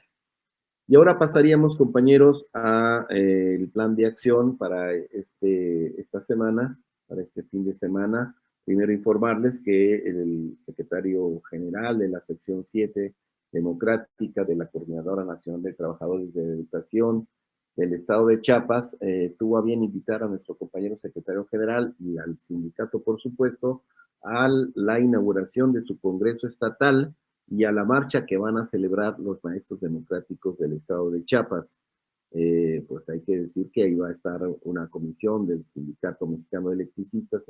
Y ahora pasaríamos, compañeros, a el plan de acción para esta semana, para este fin de semana. Primero informarles que el secretario general de la sección 7 democrática de la Coordinadora Nacional de Trabajadores de Educación del Estado de Chiapas tuvo a bien invitar a nuestro compañero secretario general y al sindicato, por supuesto, a la inauguración de su Congreso Estatal y a la marcha que van a celebrar los maestros democráticos del Estado de Chiapas. Pues hay que decir que ahí va a estar una comisión del Sindicato Mexicano de Electricistas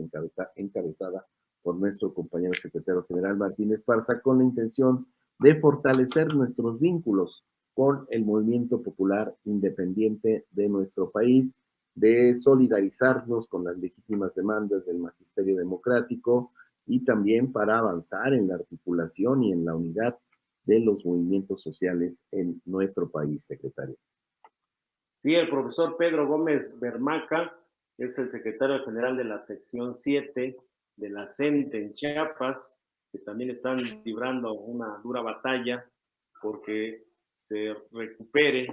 encabezada por nuestro compañero secretario general Martín Esparza, con la intención de fortalecer nuestros vínculos con el movimiento popular independiente de nuestro país, de solidarizarnos con las legítimas demandas del magisterio democrático y también para avanzar en la articulación y en la unidad de los movimientos sociales en nuestro país, secretario. Sí, el profesor Pedro Gómez Bermaca es el secretario general de la sección 7 de la CENTE en Chiapas, que también están librando una dura batalla porque se recupere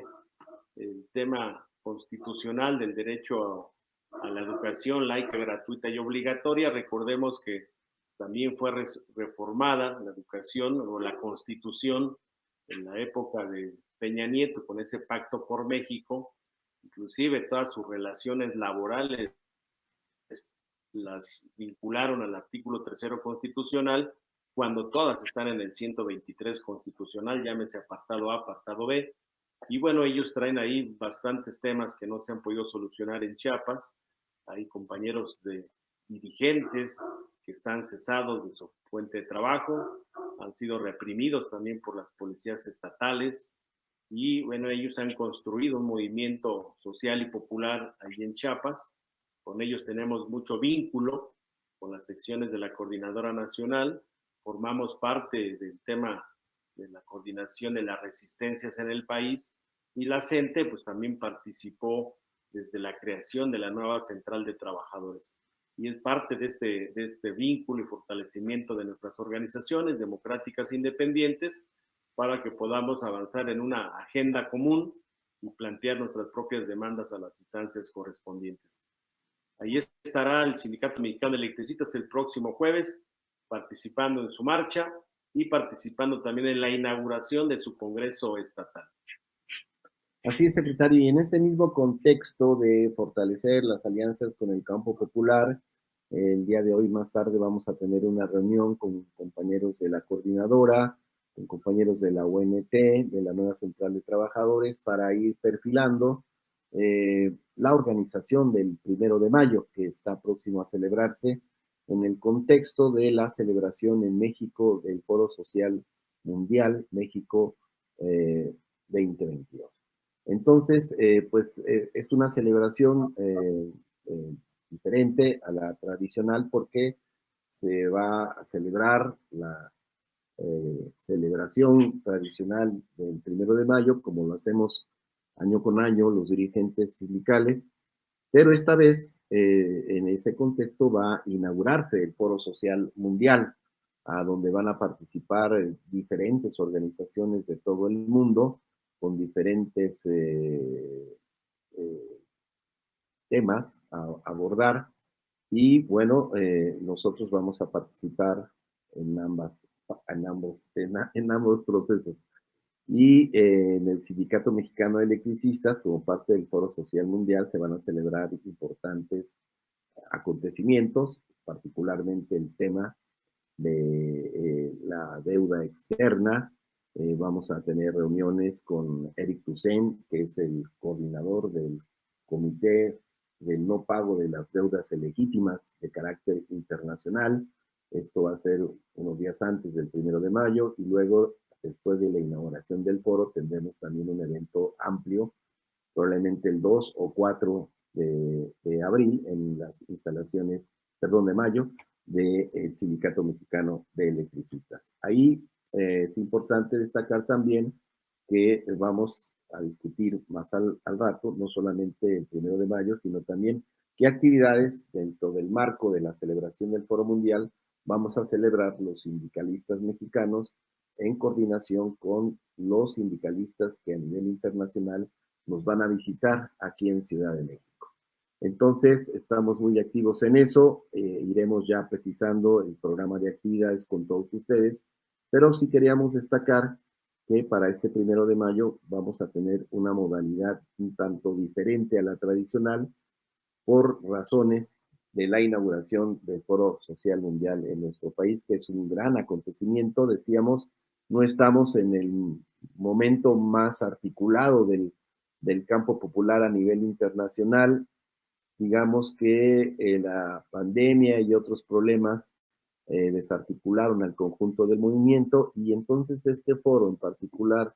el tema constitucional del derecho a la educación laica, gratuita y obligatoria. Recordemos que también fue reformada la educación o la Constitución en la época de Peña Nieto con ese pacto por México. Inclusive todas sus relaciones laborales las vincularon al artículo 3º constitucional, cuando todas están en el 123 constitucional, llámese apartado A, apartado B. Y bueno, ellos traen ahí bastantes temas que no se han podido solucionar en Chiapas. Hay compañeros de dirigentes que están cesados de su fuente de trabajo, han sido reprimidos también por las policías estatales. Y bueno, ellos han construido un movimiento social y popular allí en Chiapas. Con ellos tenemos mucho vínculo con las secciones de la Coordinadora Nacional. Formamos parte del tema de la coordinación de las resistencias en el país. Y la CENTE pues también participó desde la creación de la nueva Central de Trabajadores. Y es parte de este vínculo y fortalecimiento de nuestras organizaciones democráticas independientes, para que podamos avanzar en una agenda común y plantear nuestras propias demandas a las instancias correspondientes. Ahí estará el Sindicato Mexicano de Electricistas el próximo jueves, participando en su marcha y participando también en la inauguración de su Congreso Estatal. Así es, secretario, y en este mismo contexto de fortalecer las alianzas con el campo popular, el día de hoy más tarde vamos a tener una reunión con compañeros de la coordinadora, con compañeros de la UNT, de la nueva Central de Trabajadores, para ir perfilando la organización del 1 de mayo, que está próximo a celebrarse en el contexto de la celebración en México del Foro Social Mundial México 2022. Entonces, es una celebración diferente a la tradicional porque se va a celebrar la celebración tradicional del 1 de mayo, como lo hacemos año con año los dirigentes sindicales, pero esta vez en ese contexto va a inaugurarse el Foro Social Mundial, a donde van a participar diferentes organizaciones de todo el mundo con diferentes temas a abordar. Y bueno, nosotros vamos a participar en ambos procesos. Y en el Sindicato Mexicano de Electricistas, como parte del Foro Social Mundial, se van a celebrar importantes acontecimientos, particularmente el tema de la deuda externa. Vamos a tener reuniones con Eric Toussaint, que es el coordinador del Comité del No Pago de las Deudas Ilegítimas de carácter internacional. Esto va a ser unos días antes del 1 de mayo y luego, después de la inauguración del foro, tendremos también un evento amplio, probablemente el 2 o 4 de abril en las instalaciones, perdón, de mayo, del Sindicato Mexicano de Electricistas. Ahí es importante destacar también que vamos a discutir más al rato, no solamente el 1 de mayo, sino también qué actividades dentro del marco de la celebración del Foro Mundial vamos a celebrar los sindicalistas mexicanos en coordinación con los sindicalistas que a nivel internacional nos van a visitar aquí en Ciudad de México. Entonces, estamos muy activos en eso, iremos ya precisando el programa de actividades con todos ustedes, pero sí queríamos destacar que para este 1 de mayo vamos a tener una modalidad un tanto diferente a la tradicional por razones de la inauguración del Foro Social Mundial en nuestro país, que es un gran acontecimiento. Decíamos, no estamos en el momento más articulado del campo popular a nivel internacional. Digamos que la pandemia y otros problemas desarticularon al conjunto del movimiento y entonces este foro en particular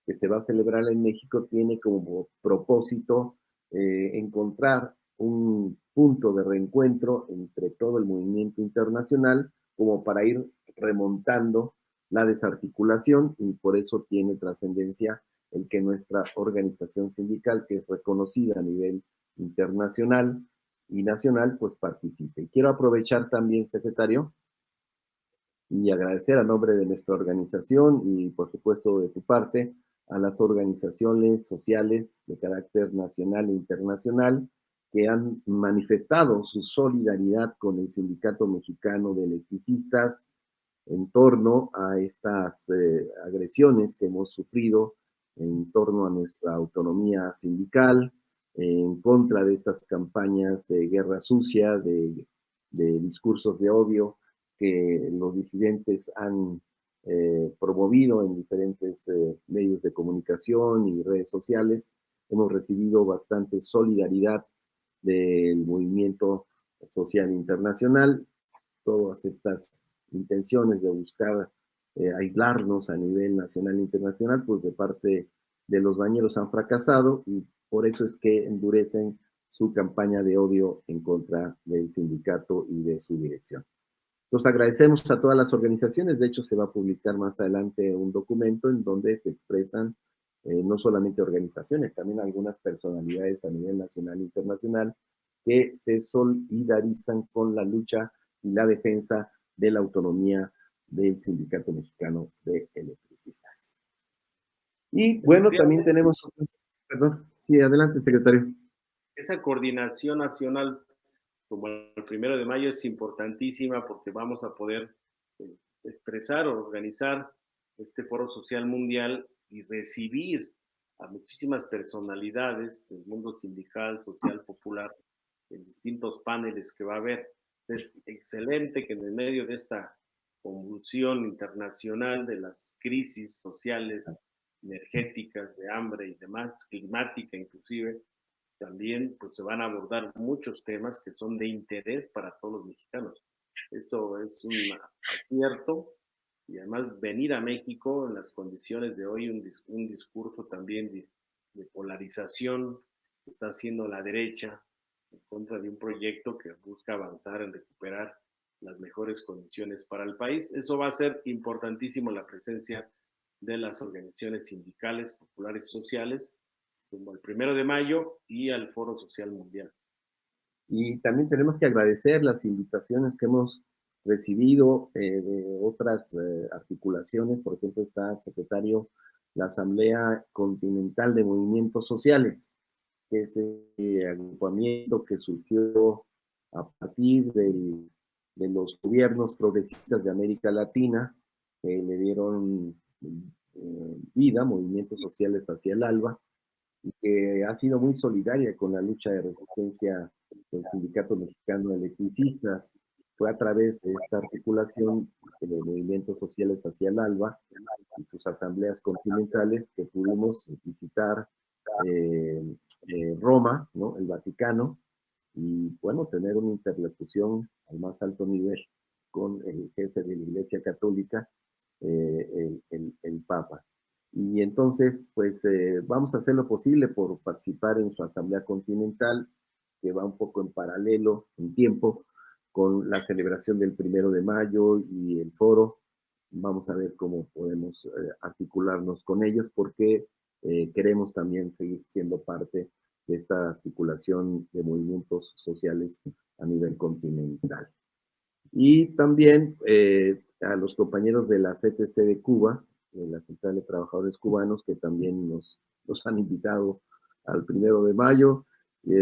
que se va a celebrar en México tiene como propósito encontrar un punto de reencuentro entre todo el movimiento internacional como para ir remontando la desarticulación y por eso tiene trascendencia el que nuestra organización sindical, que es reconocida a nivel internacional y nacional, pues participe. Y quiero aprovechar también, secretario, y agradecer a nombre de nuestra organización y por supuesto de tu parte a las organizaciones sociales de carácter nacional e internacional que han manifestado su solidaridad con el Sindicato Mexicano de Electricistas en torno a estas agresiones que hemos sufrido en torno a nuestra autonomía sindical, en contra de estas campañas de guerra sucia, de discursos de odio que los disidentes han promovido en diferentes medios de comunicación y redes sociales. Hemos recibido bastante solidaridad del movimiento social internacional. Todas estas intenciones de buscar aislarnos a nivel nacional e internacional, pues de parte de los dañeros han fracasado y por eso es que endurecen su campaña de odio en contra del sindicato y de su dirección. Entonces agradecemos a todas las organizaciones, de hecho se va a publicar más adelante un documento en donde se expresan no solamente organizaciones, también algunas personalidades a nivel nacional e internacional que se solidarizan con la lucha y la defensa de la autonomía del Sindicato Mexicano de Electricistas. Y bueno, también tenemos otras, perdón, sí, adelante, secretario. Esa coordinación nacional como el 1 de mayo es importantísima porque vamos a poder expresar o organizar este Foro Social Mundial y recibir a muchísimas personalidades del mundo sindical, social, popular, en distintos paneles que va a haber. Es excelente que en el medio de esta convulsión internacional de las crisis sociales, energéticas, de hambre y demás, climática inclusive, también pues se van a abordar muchos temas que son de interés para todos los mexicanos. Eso es un acierto, y además venir a México en las condiciones de hoy, un discurso también de polarización que está haciendo la derecha en contra de un proyecto que busca avanzar en recuperar las mejores condiciones para el país. Eso va a ser importantísimo, la presencia de las organizaciones sindicales, populares y sociales, como el 1 de mayo y al Foro Social Mundial. Y también tenemos que agradecer las invitaciones que hemos recibido de otras articulaciones. Por ejemplo, está secretario la Asamblea Continental de Movimientos Sociales, que es el agrupamiento que surgió a partir de los gobiernos progresistas de América Latina, que le dieron vida, movimientos sociales hacia el ALBA, y que ha sido muy solidaria con la lucha de resistencia del Sindicato Mexicano de Electricistas. Fue a través de esta articulación de movimientos sociales hacia el ALBA y sus asambleas continentales que pudimos visitar Roma, ¿no? El Vaticano, y bueno, tener una interlocución al más alto nivel con el jefe de la Iglesia Católica, el Papa. Y entonces, pues vamos a hacer lo posible por participar en su asamblea continental, que va un poco en paralelo en tiempo con la celebración del 1 de mayo y el foro. Vamos a ver cómo podemos articularnos con ellos, porque queremos también seguir siendo parte de esta articulación de movimientos sociales a nivel continental. Y también a los compañeros de la CTC de Cuba, de la Central de Trabajadores Cubanos, que también nos han invitado al 1 de mayo.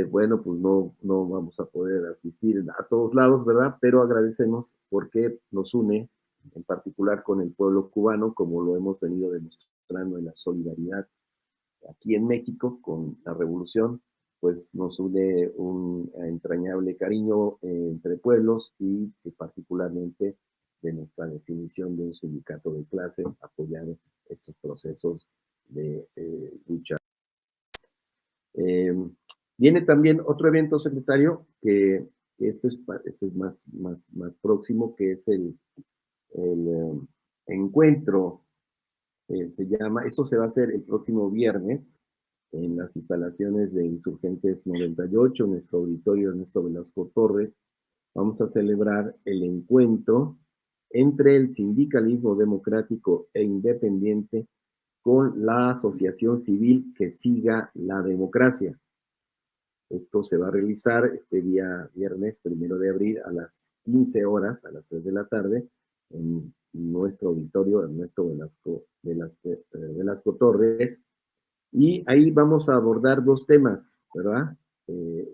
Bueno, pues no vamos a poder asistir a todos lados, ¿verdad? Pero agradecemos porque nos une en particular con el pueblo cubano, como lo hemos venido demostrando en la solidaridad aquí en México con la revolución, pues nos une un entrañable cariño entre pueblos y particularmente de nuestra definición de un sindicato de clase apoyar estos procesos de lucha. Viene también otro evento, secretario, que este es más próximo, que es el encuentro, se llama, esto se va a hacer el próximo viernes, en las instalaciones de Insurgentes 98, en nuestro auditorio Ernesto Velasco Torres. Vamos a celebrar el encuentro entre el sindicalismo democrático e independiente con la asociación civil Que Siga la Democracia. Esto se va a realizar este día viernes 1 de abril a las 15 horas, a las 3 de la tarde, en nuestro auditorio Ernesto Velasco Torres. Y ahí vamos a abordar dos temas, ¿verdad?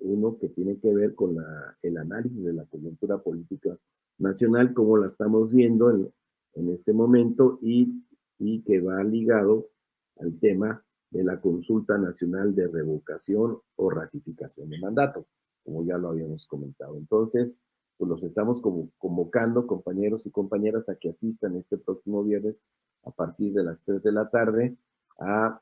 Uno que tiene que ver con el análisis de la coyuntura política nacional, como la estamos viendo en este momento, y que va ligado al tema de la consulta nacional de revocación o ratificación de mandato, como ya lo habíamos comentado. Entonces, pues los estamos convocando, compañeros y compañeras, a que asistan este próximo viernes a partir de las 3 de la tarde a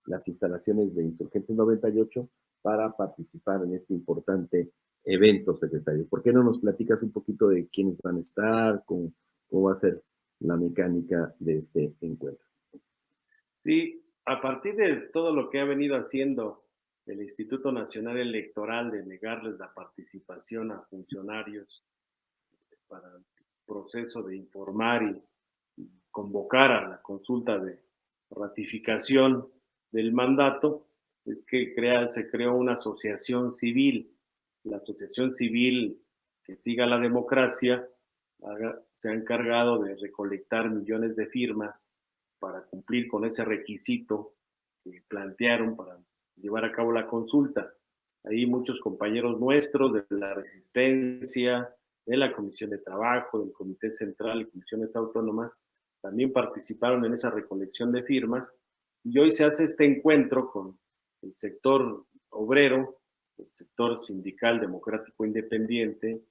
las instalaciones de Insurgentes 98 para participar en este importante evento, secretario. ¿Por qué no nos platicas un poquito de quiénes van a estar, cómo va a ser la mecánica de este encuentro? Sí, a partir de todo lo que ha venido haciendo el Instituto Nacional Electoral de negarles la participación a funcionarios para el proceso de informar y convocar a la consulta de ratificación del mandato, es que se creó una asociación civil. La asociación civil Que Siga la Democracia se ha encargado de recolectar millones de firmas para cumplir con ese requisito que plantearon para llevar a cabo la consulta. Ahí muchos compañeros nuestros de la Resistencia, de la Comisión de Trabajo, del Comité Central y comisiones autónomas, también participaron en esa recolección de firmas, y hoy se hace este encuentro con el sector obrero, el sector sindical democrático independiente,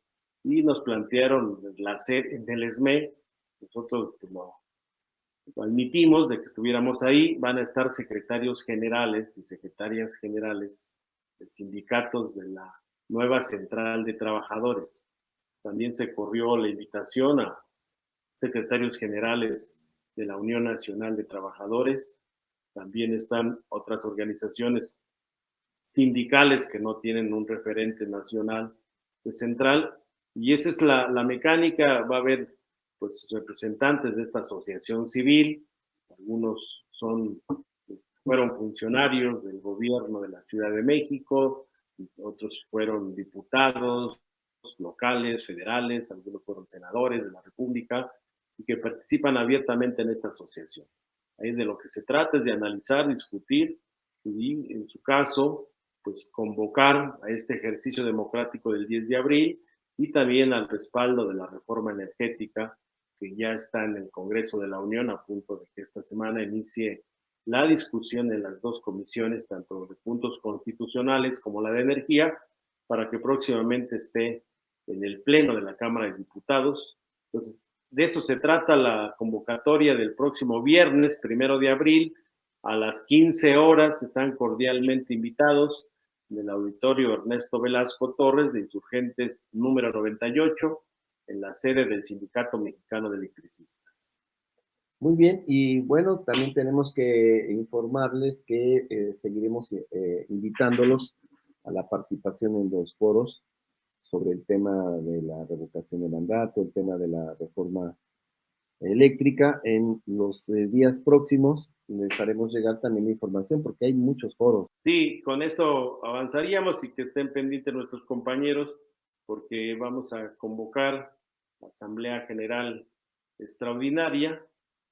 y nos plantearon la sede en el SME. Nosotros pues, lo admitimos de que estuviéramos ahí. Van a estar secretarios generales y secretarias generales sindicatos de la nueva central de trabajadores. También se corrió la invitación a secretarios generales de la Unión Nacional de Trabajadores. También están otras organizaciones sindicales que no tienen un referente nacional de central, y esa es la mecánica. Va a haber pues representantes de esta asociación civil, algunos fueron funcionarios del gobierno de la Ciudad de México, otros fueron diputados locales, federales, algunos fueron senadores de la República y que participan abiertamente en esta asociación. Ahí de lo que se trata es de analizar, discutir y, en su caso, pues convocar a este ejercicio democrático del 10 de abril y también al respaldo de la reforma energética que ya está en el Congreso de la Unión, a punto de que esta semana inicie la discusión en las dos comisiones, tanto de puntos constitucionales como la de energía, para que próximamente esté en el Pleno de la Cámara de Diputados. Entonces, de eso se trata la convocatoria del próximo viernes, 1 de abril, a las 15 horas. Están cordialmente invitados en el auditorio Ernesto Velasco Torres de Insurgentes número 98, en la sede del Sindicato Mexicano de Electricistas. Muy bien, y bueno, también tenemos que informarles que seguiremos invitándolos a la participación en los foros sobre el tema de la revocación de mandato, el tema de la reforma eléctrica. En los días próximos les haremos llegar también información porque hay muchos foros. Sí, con esto avanzaríamos y que estén pendientes nuestros compañeros porque vamos a convocar la Asamblea General Extraordinaria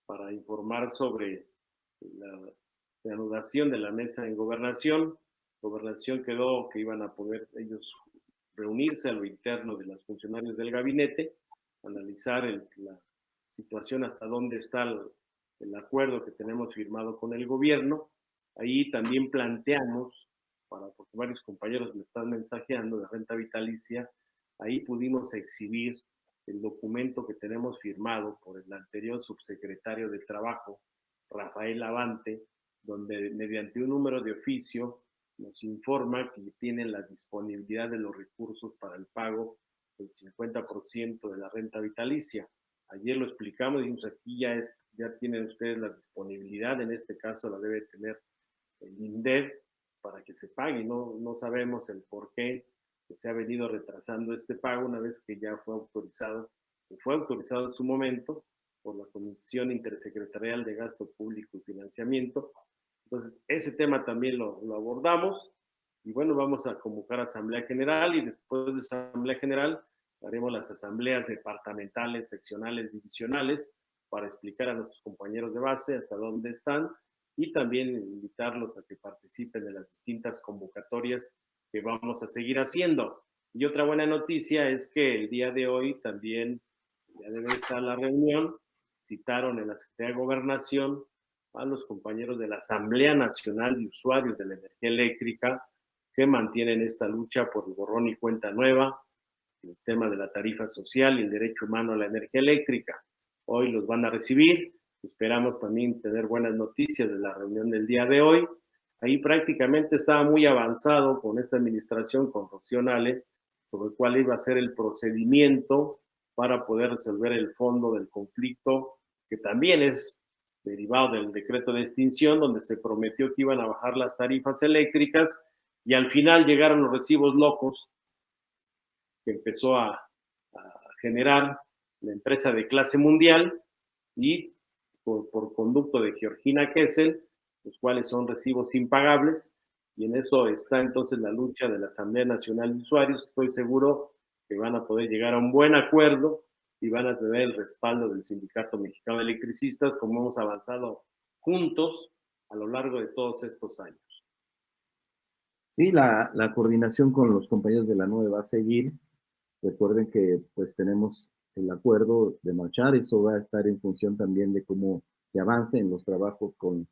para informar sobre la reanudación de la mesa en gobernación. Gobernación quedó que iban a poder ellos reunirse a lo interno de los funcionarios del gabinete, analizar la situación, hasta dónde está el acuerdo que tenemos firmado con el gobierno. Ahí también planteamos, porque varios compañeros me están mensajeando de renta vitalicia, ahí pudimos exhibir el documento que tenemos firmado por el anterior subsecretario de Trabajo, Rafael Avante, donde mediante un número de oficio nos informa que tienen la disponibilidad de los recursos para el pago del 50% de la renta vitalicia. Ayer lo explicamos, dijimos aquí ya tienen ustedes la disponibilidad, en este caso la debe tener el INDEV para que se pague. No sabemos el por qué se ha venido retrasando este pago una vez que ya fue autorizado en su momento por la Comisión Intersecretarial de Gasto Público y Financiamiento. Entonces, ese tema también lo abordamos y bueno, vamos a convocar a Asamblea General y después de Asamblea General haremos las asambleas departamentales, seccionales, divisionales para explicar a nuestros compañeros de base hasta dónde están y también invitarlos a que participen de las distintas convocatorias que vamos a seguir haciendo. Y otra buena noticia es que el día de hoy también ya debe estar la reunión. Citaron en la Secretaría de Gobernación a los compañeros de la Asamblea Nacional de Usuarios de la Energía Eléctrica que mantienen esta lucha por el borrón y cuenta nueva, el tema de la tarifa social y el derecho humano a la energía eléctrica. Hoy los van a recibir. Esperamos también tener buenas noticias de la reunión del día de hoy. Ahí prácticamente estaba muy avanzado con esta administración, con Rocío Nale, sobre cuál iba a ser el procedimiento para poder resolver el fondo del conflicto, que también es derivado del decreto de extinción, donde se prometió que iban a bajar las tarifas eléctricas y al final llegaron los recibos locos que empezó a generar la empresa de clase mundial y por conducto de Georgina Kessel, los cuales son recibos impagables, y en eso está entonces la lucha de la Asamblea Nacional de Usuarios. Estoy seguro que van a poder llegar a un buen acuerdo y van a tener el respaldo del Sindicato Mexicano de Electricistas, como hemos avanzado juntos a lo largo de todos estos años. Sí, la coordinación con los compañeros de la NUE va a seguir. Recuerden que pues tenemos el acuerdo de marchar, eso va a estar en función también de cómo se avance en los trabajos con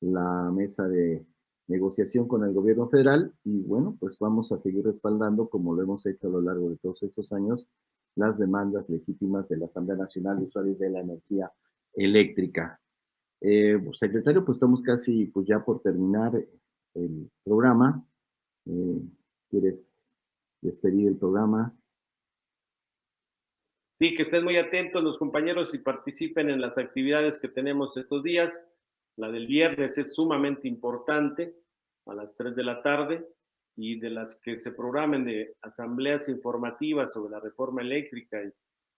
la mesa de negociación con el gobierno federal y bueno, pues vamos a seguir respaldando, como lo hemos hecho a lo largo de todos estos años, las demandas legítimas de la Asamblea Nacional de Usuarios de la Energía Eléctrica. Secretario, pues estamos casi pues ya por terminar el programa. ¿Quieres despedir el programa? Sí, que estén muy atentos los compañeros y participen en las actividades que tenemos estos días. La del viernes es sumamente importante, a las 3 de la tarde, y de las que se programen de asambleas informativas sobre la reforma eléctrica y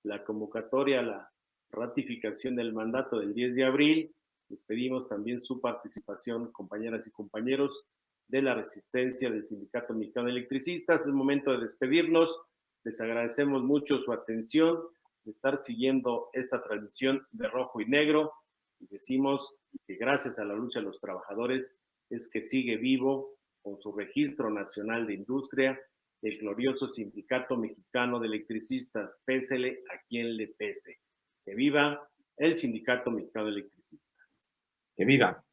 la convocatoria a la ratificación del mandato del 10 de abril. Les pedimos también su participación, compañeras y compañeros de la Resistencia del Sindicato Mexicano de Electricistas. Es momento de despedirnos. Les agradecemos mucho su atención, de estar siguiendo esta transmisión de Rojo y Negro, y decimos que gracias a la lucha de los trabajadores es que sigue vivo con su registro nacional de industria el glorioso Sindicato Mexicano de Electricistas, pésele a quien le pese. Que viva el Sindicato Mexicano de Electricistas. ¡Que viva!